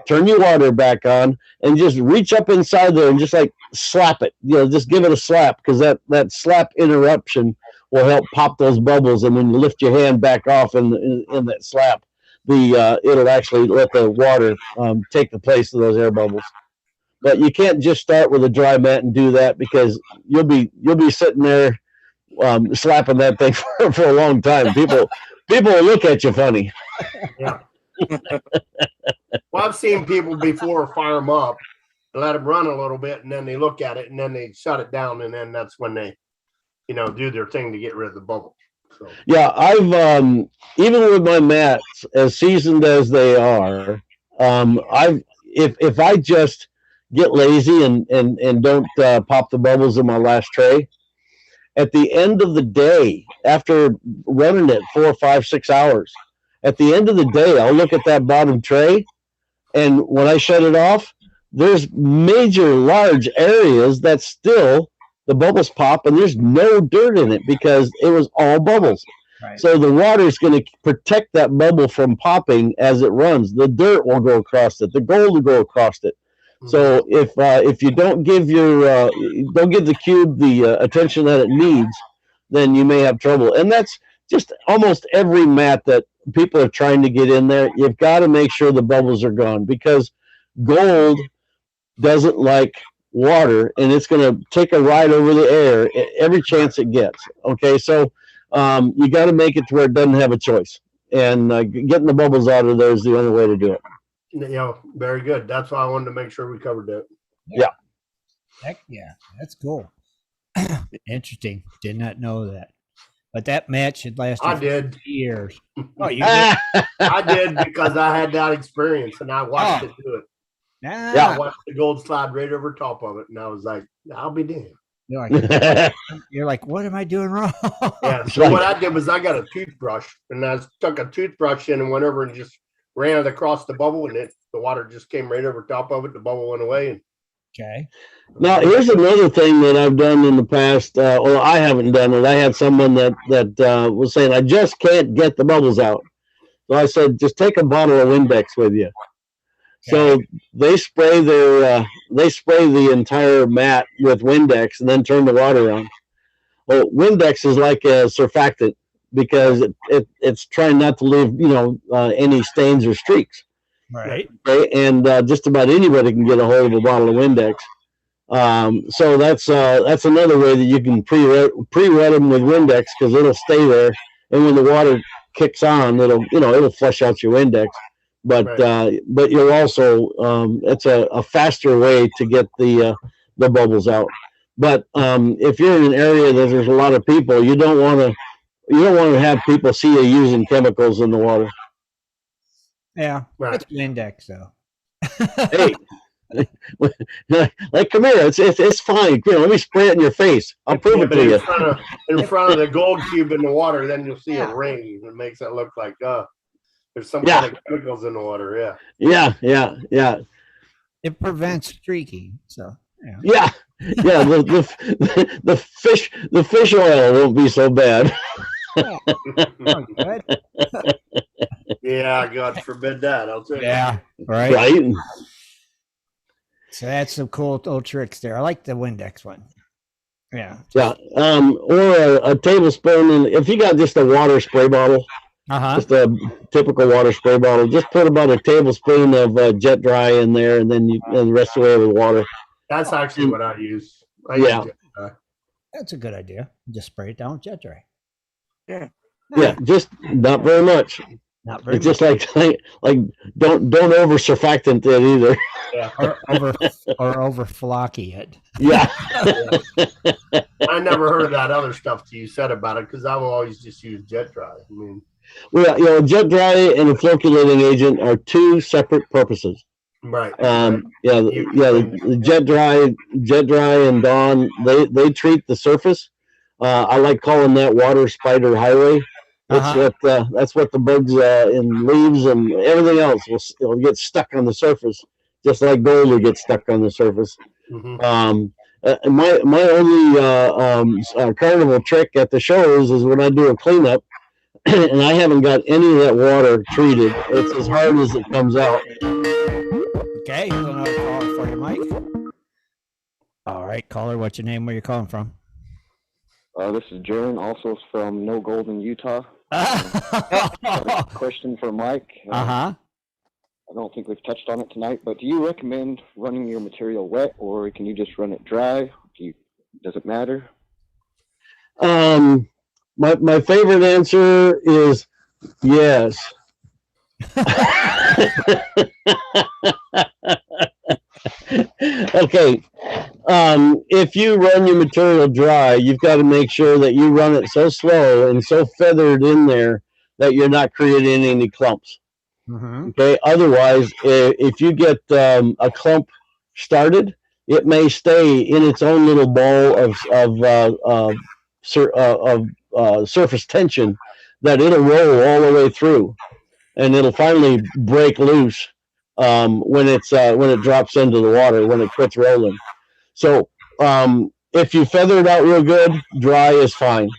turn your water back on and just reach up inside there and just like slap it. Just give it a slap, because that slap interruption will help pop those bubbles. And when you lift your hand back off in that slap, it'll actually let the water take the place of those air bubbles. But you can't just start with a dry mat and do that, because you'll be sitting there slapping that thing for a long time. People will look at you funny. Yeah. Well, I've seen people before fire them up and let them run a little bit, and then they look at it and then they shut it down, and then that's when they, do their thing to get rid of the bubble. So. Yeah, I've even with my mats, as seasoned as they are, if I just get lazy and don't pop the bubbles in my last tray, at the end of the day, after running it 4, 5, 6 hours, at the end of the day, I'll look at that bottom tray, and when I shut it off, there's major large areas that still the bubbles pop, and there's no dirt in it because it was all bubbles. Right. So the water is going to protect that bubble from popping as it runs. The dirt will go across it. The gold will go across it. Mm-hmm. So if you don't give the cube the attention that it needs, then you may have trouble. And that's just almost every mat that people are trying to get in there. You've got to make sure the bubbles are gone, because gold doesn't like water, and it's going to take a ride over the air every chance it gets. Okay, so you got to make it to where it doesn't have a choice, and getting the bubbles out of there is the only way to do it. Very good. That's why I wanted to make sure we covered that. Yeah. Heck yeah, that's cool. Interesting. Did not know that. But that match had lasted 2 years. Oh, you did? I did, because I had that experience, and I watched it do it. Yeah, I watched the gold slide right over top of it, and I was like, I'll be damned. You're like, what am I doing wrong? Yeah. So what I did was I got a toothbrush, and I stuck a toothbrush in and went over and just ran it across the bubble, and the water just came right over top of it. The bubble went away. And okay. Now, here's another thing that I've done in the past. Well, I haven't done it. I had someone that was saying, I just can't get the bubbles out. So I said, just take a bottle of Windex with you. So they spray the entire mat with Windex and then turn the water on. Well, Windex is like a surfactant, because it's trying not to leave any stains or streaks. Right. Okay? And just about anybody can get a hold of a bottle of Windex. So that's another way that you can pre-wet them with Windex, because it'll stay there, and when the water kicks on, it'll flush out your Windex. But but you'll also it's a faster way to get the bubbles out. But if you're in an area that there's a lot of people, you don't want to have people see you using chemicals in the water. Yeah, it's Windex though. Hey, like, come here, it's fine. Here, let me spray it in your face. I'll prove it to you. In front of the gold cube in the water, then you'll see a ring. It makes it look like there's some kind of chemicals in the water. Yeah. It prevents streaking. So yeah. The fish oil won't be so bad. Yeah, God forbid that. I'll tell you. Yeah, right. So that's some cool old tricks there. I like the Windex one. Yeah. Or a tablespoon, and if you got just a water spray bottle, just a typical water spray bottle, just put about a tablespoon of Jet Dry in there, and then and the rest of the way with water. That's actually what I use. That's a good idea. Just spray it down with Jet Dry. Yeah, just not very much. Not very It's much. just like don't over surfactant it either. Yeah. or over flocky it. Yeah. I never heard of that other stuff that you said about it because I will always just use jet dry. I mean, Well, jet dry and a flocculating agent are two separate purposes. right. The jet dry and Dawn, they treat the surface. I like calling that water spider highway. That's what the bugs in leaves and everything else will get stuck on the surface, just like gold will get stuck on the surface. Mm-hmm. My only carnival trick at the shows is when I do a cleanup, and I haven't got any of that water treated. It's as hard as it comes out. Okay, here's another caller for you, Mike. All right, caller, what's your name? Where you calling from? This is Jaron, also from No Gold in Utah. Question for Mike. I don't think we've touched on it tonight, but do you recommend running your material wet, or can you just run it dry? Does it matter? My favorite answer is yes. Okay. If you run your material dry, you've got to make sure that you run it so slow and so feathered in there that you're not creating any clumps. Okay. Otherwise, if you get a clump started, it may stay in its own little ball of surface tension that it'll roll all the way through, and it'll finally break loose when it drops into the water, when it quits rolling. So if you feather it out real good, dry is fine.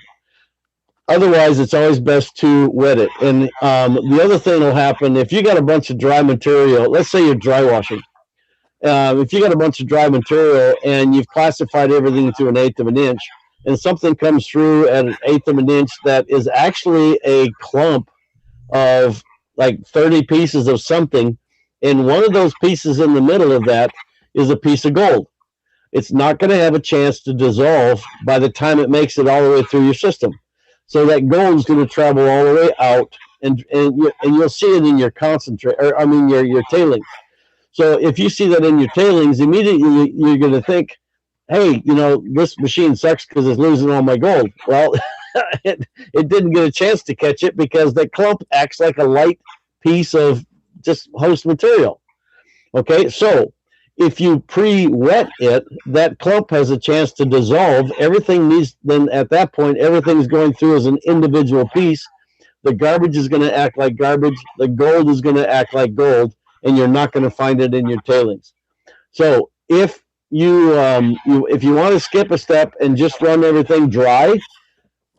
Otherwise, it's always best to wet it. And the other thing will happen if you got a bunch of dry material. Let's say you're dry washing. If you got a bunch of dry material and you've classified everything to 1/8 of an inch, and something comes through at 1/8 of an inch that is actually a clump of like 30 pieces of something, and one of those pieces in the middle of that is a piece of gold, it's not going to have a chance to dissolve by the time it makes it all the way through your system. So that gold is going to travel all the way out, and you'll see it in your concentrate, your tailings. So if you see that in your tailings, immediately you're going to think, hey, this machine sucks because it's losing all my gold. Well, it didn't get a chance to catch it because that clump acts like a light piece of just host material. Okay, so if you pre-wet it, that clump has a chance to dissolve. Then at that point, everything's going through as an individual piece. The garbage is going to act like garbage. The gold is going to act like gold, and you're not going to find it in your tailings. So if you want to skip a step and just run everything dry,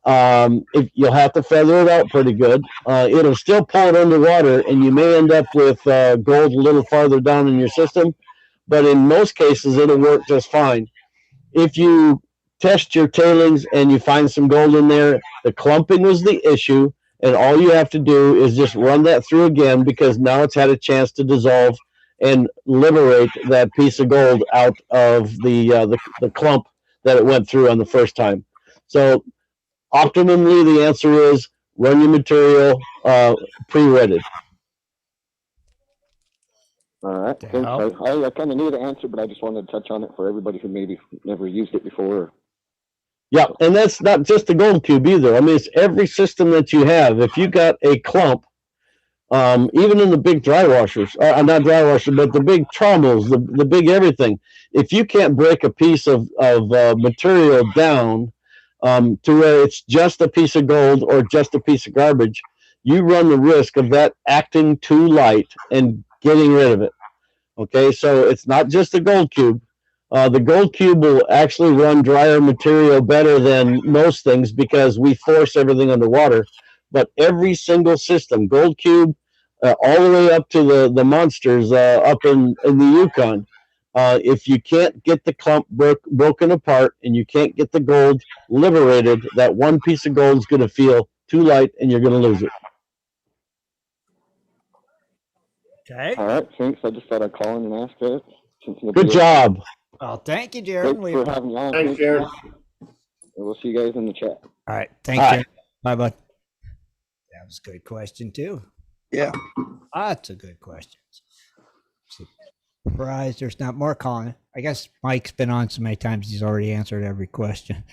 you'll have to feather it out pretty good. It'll still pull it underwater, and you may end up with gold a little farther down in your system, but in most cases, it'll work just fine. If you test your tailings and you find some gold in there, the clumping was the issue, and all you have to do is just run that through again, because now it's had a chance to dissolve and liberate that piece of gold out of the clump that it went through on the first time. So optimally, the answer is run your material pre-wetted. All right. Thanks. I kind of knew the answer, but I just wanted to touch on it for everybody who maybe never used it before. Yeah, and that's not just the gold cube either. I mean, it's every system that you have. If you got a clump, even in the big dry washers, not dry washers, but the big trommels, the big everything, if you can't break a piece of material down to where it's just a piece of gold or just a piece of garbage, you run the risk of that acting too light and getting rid of it. Okay, so it's not just the gold cube. The gold cube will actually run drier material better than most things because we force everything underwater. But every single system, gold cube, all the way up to the monsters up in the Yukon, if you can't get the clump broken apart and you can't get the gold liberated, that one piece of gold is going to feel too light and you're going to lose it. Okay. All right, thanks. I just thought I'd call in and ask that. Good job. Well, thank you, Jaron. Thanks for having me on. Thanks, Jaron. We'll see you guys in the chat. All right. Thanks, Jaron. Bye, bud. That was a good question, too. Yeah. Lots of good questions. Surprised there's not more calling. I guess Mike's been on so many times he's already answered every question.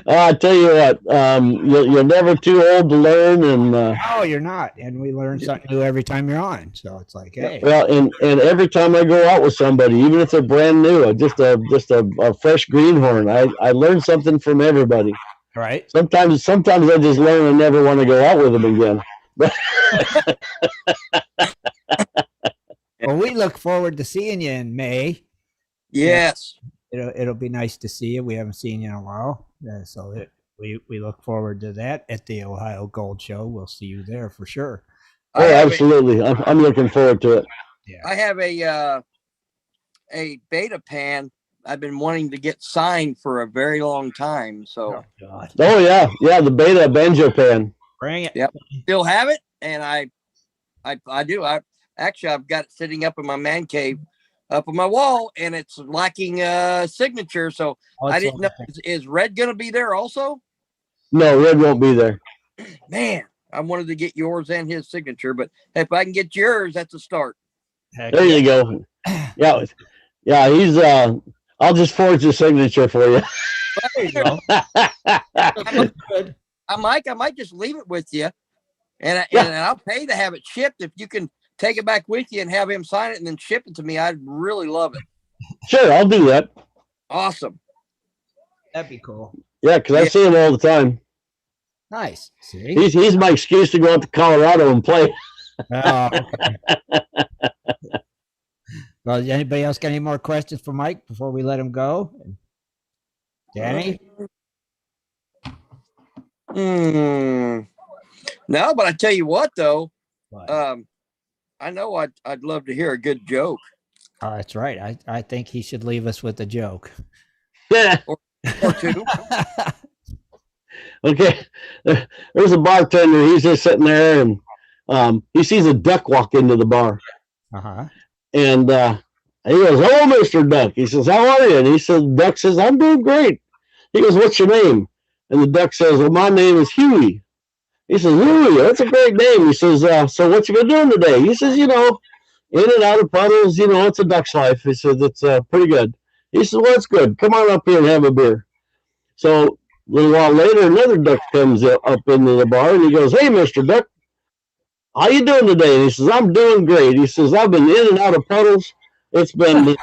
I tell you what, you're never too old to learn, and no, you're not. And we learn something new every time you're on. So it's like, hey. Well, and every time I go out with somebody, even if they're brand new, just a fresh greenhorn, I learn something from everybody. Right. Sometimes I just learn and never want to go out with them again. Well, we look forward to seeing you in May. Yes. It'll be nice to see you. We haven't seen you in a while. So we look forward to that at the Ohio Gold Show. We'll see you there for sure. Oh, absolutely. I'm looking forward to it. Yeah. I have a beta pan I've been wanting to get signed for a very long time. So Oh yeah, the beta banjo pan. Bring it. Yep. Still have it, and I do. I've got it sitting up in my man cave, up on my wall, and it's lacking a signature. So I didn't know. Is Red going to be there also? No, Red won't be there. Man, I wanted to get yours and his signature, but if I can get yours, that's a start. There you go. Yeah. He's. I'll just forge your signature for you. There you go. I might just leave it with you, and I'll pay to have it shipped. If you can take it back with you and have him sign it and then ship it to me, I'd really love it. Sure, I'll do that. Awesome. That'd be cool. Yeah, because I see him all the time. Nice. See? He's my excuse to go out to Colorado and play. Oh, okay. Well, does anybody else got any more questions for Mike before we let him go? Danny? No, but I tell you what, though. What? I know I'd love to hear a good joke. Oh, that's right. I think he should leave us with a joke. Yeah. Or two. Okay. There's a bartender. He's just sitting there, and he sees a duck walk into the bar. Uh-huh. And he goes, "Oh, Mr. Duck." He says, "How are you?" And he says, Duck says, "I'm doing great." He goes, "What's your name?" And the duck says, "Well, my name is Huey." He says, "Huey, that's a great name." He says, "So what you been doing today?" He says, in and out of puddles, it's a duck's life. He says, "It's pretty good." He says, "Well, that's good. Come on up here and have a beer." So a little while later, another duck comes up into the bar, and he goes, "Hey, Mr. Duck, how you doing today?" And he says, "I'm doing great." He says, "I've been in and out of puddles. It's just been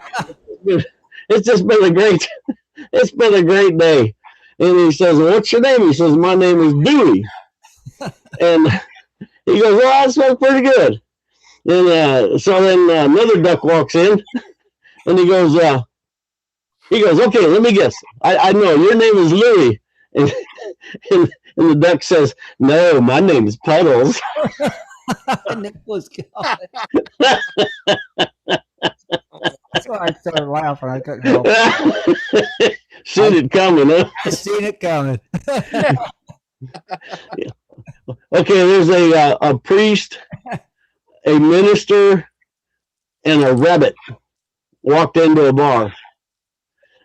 a great day." And he says, "Well, what's your name?" He says, "My name is Dewey." And he goes, "Well, that smells pretty good." And so then another duck walks in, and he goes, "Okay, let me guess. I know your name is Louie." And the duck says, "No, my name is Puddles." Nicholas got it. That's why I started laughing. I couldn't help it. Seen it coming, huh? I seen it coming. Yeah. Okay, there's a priest, a minister, and a rabbit walked into a bar.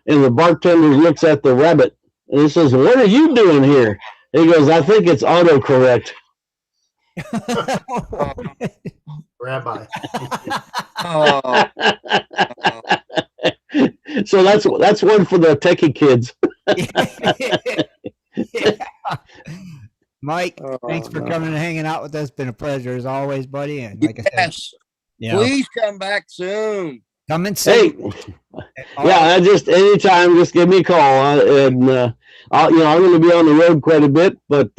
And the bartender looks at the rabbit and he says, "What are you doing here?" And he goes, "I think it's autocorrect." Rabbi. Oh. So that's one for the techie kids. Yeah. Mike, thanks for coming and hanging out with us. Been a pleasure as always, buddy. And like I said, Please come back soon. Come and see. Yeah, just anytime, just give me a call. And I'm going to be on the road quite a bit, but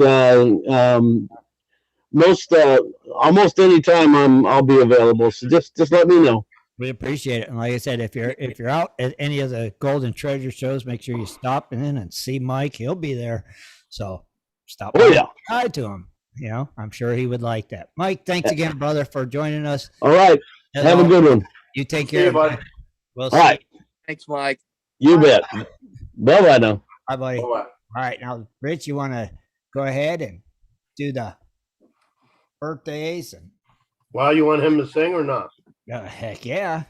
almost any time I'll be available. So just let me know. We appreciate it. And like I said, if you're out at any of the Golden Treasure shows, make sure you stop in and see Mike. He'll be there. So stop by. Hi to him. I'm sure he would like that. Mike, thanks again, brother, for joining us. All right. Have a good one. You take care, buddy. We'll see. All right. Thanks, Mike. You bet. Bye-bye now. Bye, buddy. Bye-bye. All right. Now, Rich, you want to go ahead and do the birthdays? Well, you want him to sing or not? Heck yeah.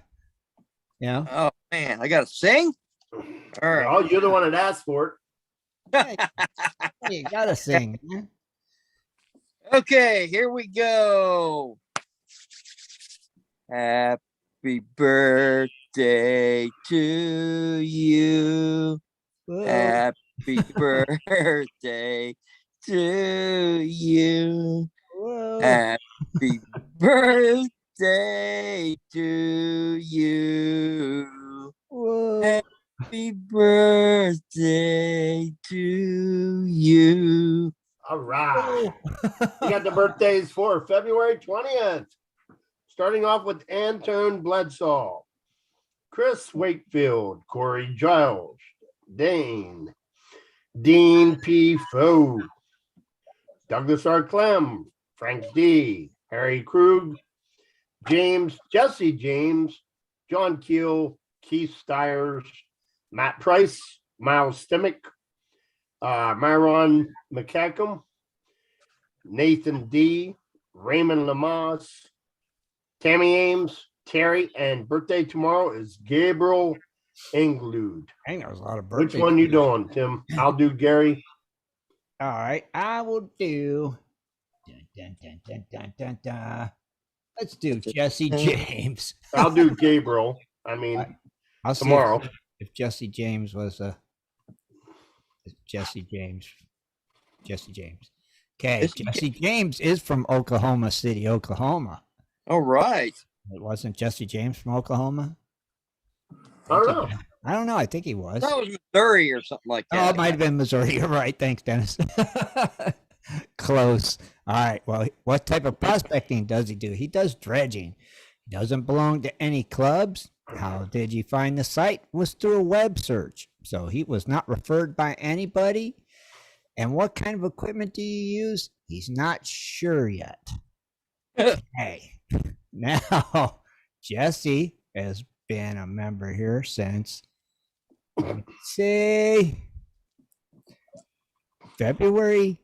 Oh, man. I got to sing? All right. Oh, you're the one that asked for it. You gotta sing, man. Okay, here we go. Happy birthday to you. Whoa. Happy birthday to you. Whoa. Happy birthday to you. Whoa. Happy birthday to you. All right. We got the birthdays for February 20th. Starting off with Antone Bledsaw, Chris Wakefield, Corey Giles, Dean P. Foe, Douglas R. Clem, Frank D., Harry Krug, Jesse James, John Keel, Keith Stiers, Matt Price, Miles Stimmick, Myron McCackham, Nathan D., Raymond Lamas, Tammy Ames, Terry, and birthday tomorrow is Gabriel Englude. Dang, there was a lot of birthdays. Which one you doing, Tim? I'll do Gary. All right, I will do. Dun, dun, dun, dun, dun, dun. Let's do Jesse James. I'll do Gabriel. I mean, I'll tomorrow. See if Jesse James was Jesse James. Okay, Jesse James is from Oklahoma City, Oklahoma. All right. It wasn't Jesse James from Oklahoma? I don't know. I don't know. I think he was. That was Missouri or something like that. Oh, it might have been Missouri. You're right. Thanks, Dennis. Close. All right. Well, what type of prospecting does he do? He does dredging. He doesn't belong to any clubs. How did you find the site? Was through a web search. So he was not referred by anybody. And what kind of equipment do you use? He's not sure yet. Okay. Now, Jesse has been a member here since, let's see, February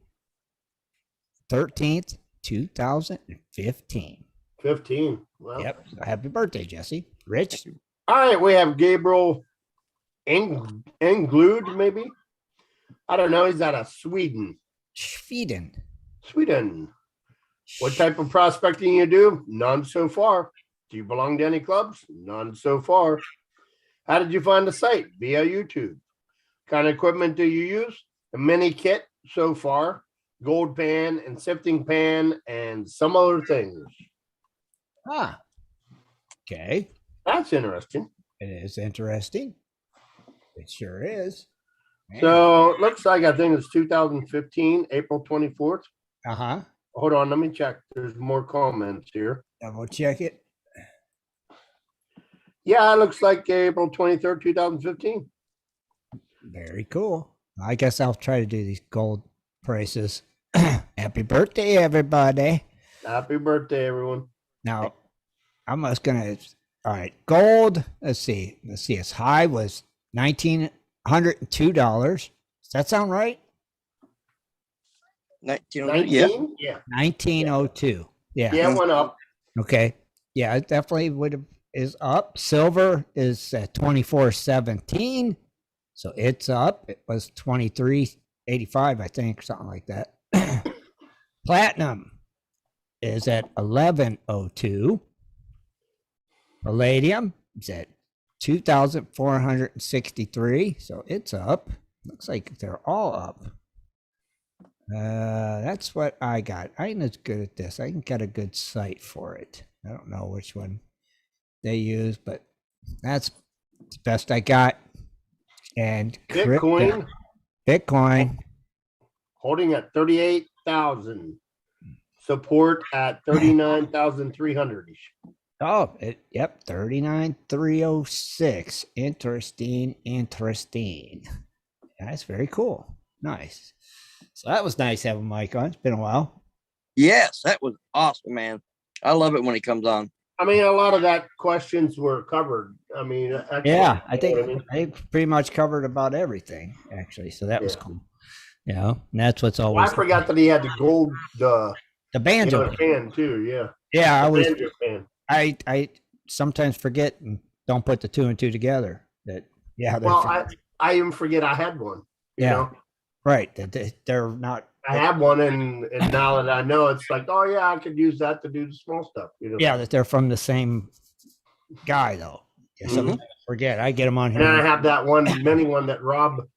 13th, 2015. 15. Well. Yep. So happy birthday, Jesse. Rich? All right, we have Gabriel Englude, maybe. I don't know. He's out of Sweden. Sweden. What type of prospecting you do? None so far. Do you belong to any clubs? None so far. How did you find the site? Via YouTube. Kind of equipment do you use? A mini kit so far, gold pan and sifting pan, and some other things. Ah. Okay. That's interesting. It is interesting. It sure is. Man. So it looks like I think it's 2015, April 24th. Uh-huh. Hold on, let me check. There's more comments here. Double check it. Yeah, it looks like April 23rd, 2015. Very cool. I guess I'll try to do these gold prices. Happy birthday, everybody. Happy birthday, everyone. Now, I'm just going to, all right, gold, let's see. Its high was $1,902. Does that sound right? 1902. Yeah. 1902. Yeah. Yeah, it went up. Okay. Yeah, it definitely is up. Silver is at 24.17. So it's up. It was 23.85, I think, something like that. Platinum is at 11.02. Palladium is at 2,463. So it's up. Looks like they're all up. That's what I got. I'm as good at this. I can get a good site for it. I don't know which one they use, but that's the best I got. And Bitcoin holding at 38,000. Support at 39,300. Oh, yep, 39,306. Interesting. That's very cool. Nice. So that was nice having Mike on. It's been a while. Yes, that was awesome, man. I love it when he comes on. I mean, a lot of that questions were covered. I mean, yeah, I think they pretty much covered about everything, actually. So that was cool. You know, and that's what's always. Well, I forgot that he had the gold, the banjo pan too. Yeah. Yeah, banjo pan. I sometimes forget and don't put the two and two together. That Well, I even forget I had one. You know? Right. They're not. I have one, and now that I know, it's like, oh yeah, I could use that to do the small stuff. Yeah, that they're from the same guy though. Yeah, sometimes I forget. I get them on here. And I have that mini one that Rob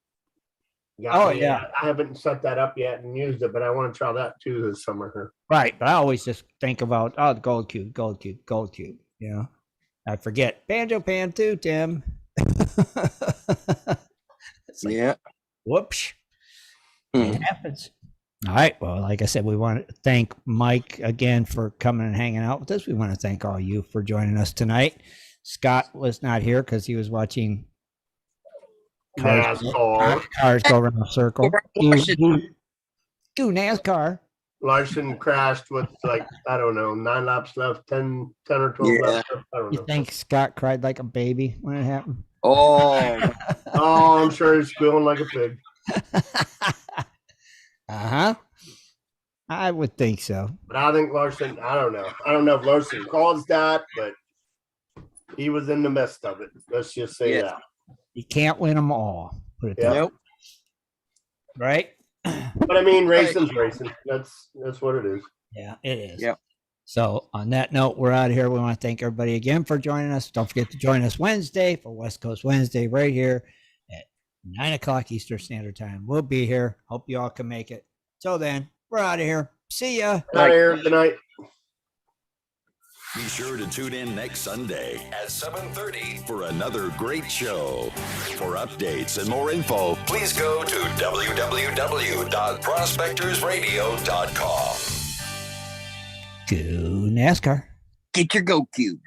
got. Oh me. yeah. I haven't set that up yet and used it, but I want to try that too this summer. Right, but I always just think about the gold cube. You know, I forget banjo pan too, Tim. Yeah. Whoops. It happens. All right. Well, like I said, we want to thank Mike again for coming and hanging out with us. We want to thank all you for joining us tonight. Scott was not here because he was watching cars go around a circle. Do NASCAR. Larson crashed with I don't know, 9 laps left, 10 or 12 laps left. I don't know. You think Scott cried like a baby when it happened? Oh. I'm sure he's squealing like a pig. I would think so. But I think Larson, I don't know. I don't know if Larson caused that, but he was in the midst of it. Let's just say that. You can't win them all. Put it that way. Nope. Right? But I mean, racing's racing. That's what it is. Yeah, it is. Yep. So on that note, we're out of here. We want to thank everybody again for joining us. Don't forget to join us Wednesday for West Coast Wednesday right here at 9 o'clock Eastern Standard Time. We'll be here. Hope you all can make it. Till then, we're out of here. See ya. Out of here. Good night. Be sure to tune in next Sunday at 7:30 for another great show. For updates and more info, please go to www.prospectorsradio.com. Go NASCAR. Get your Go Cube.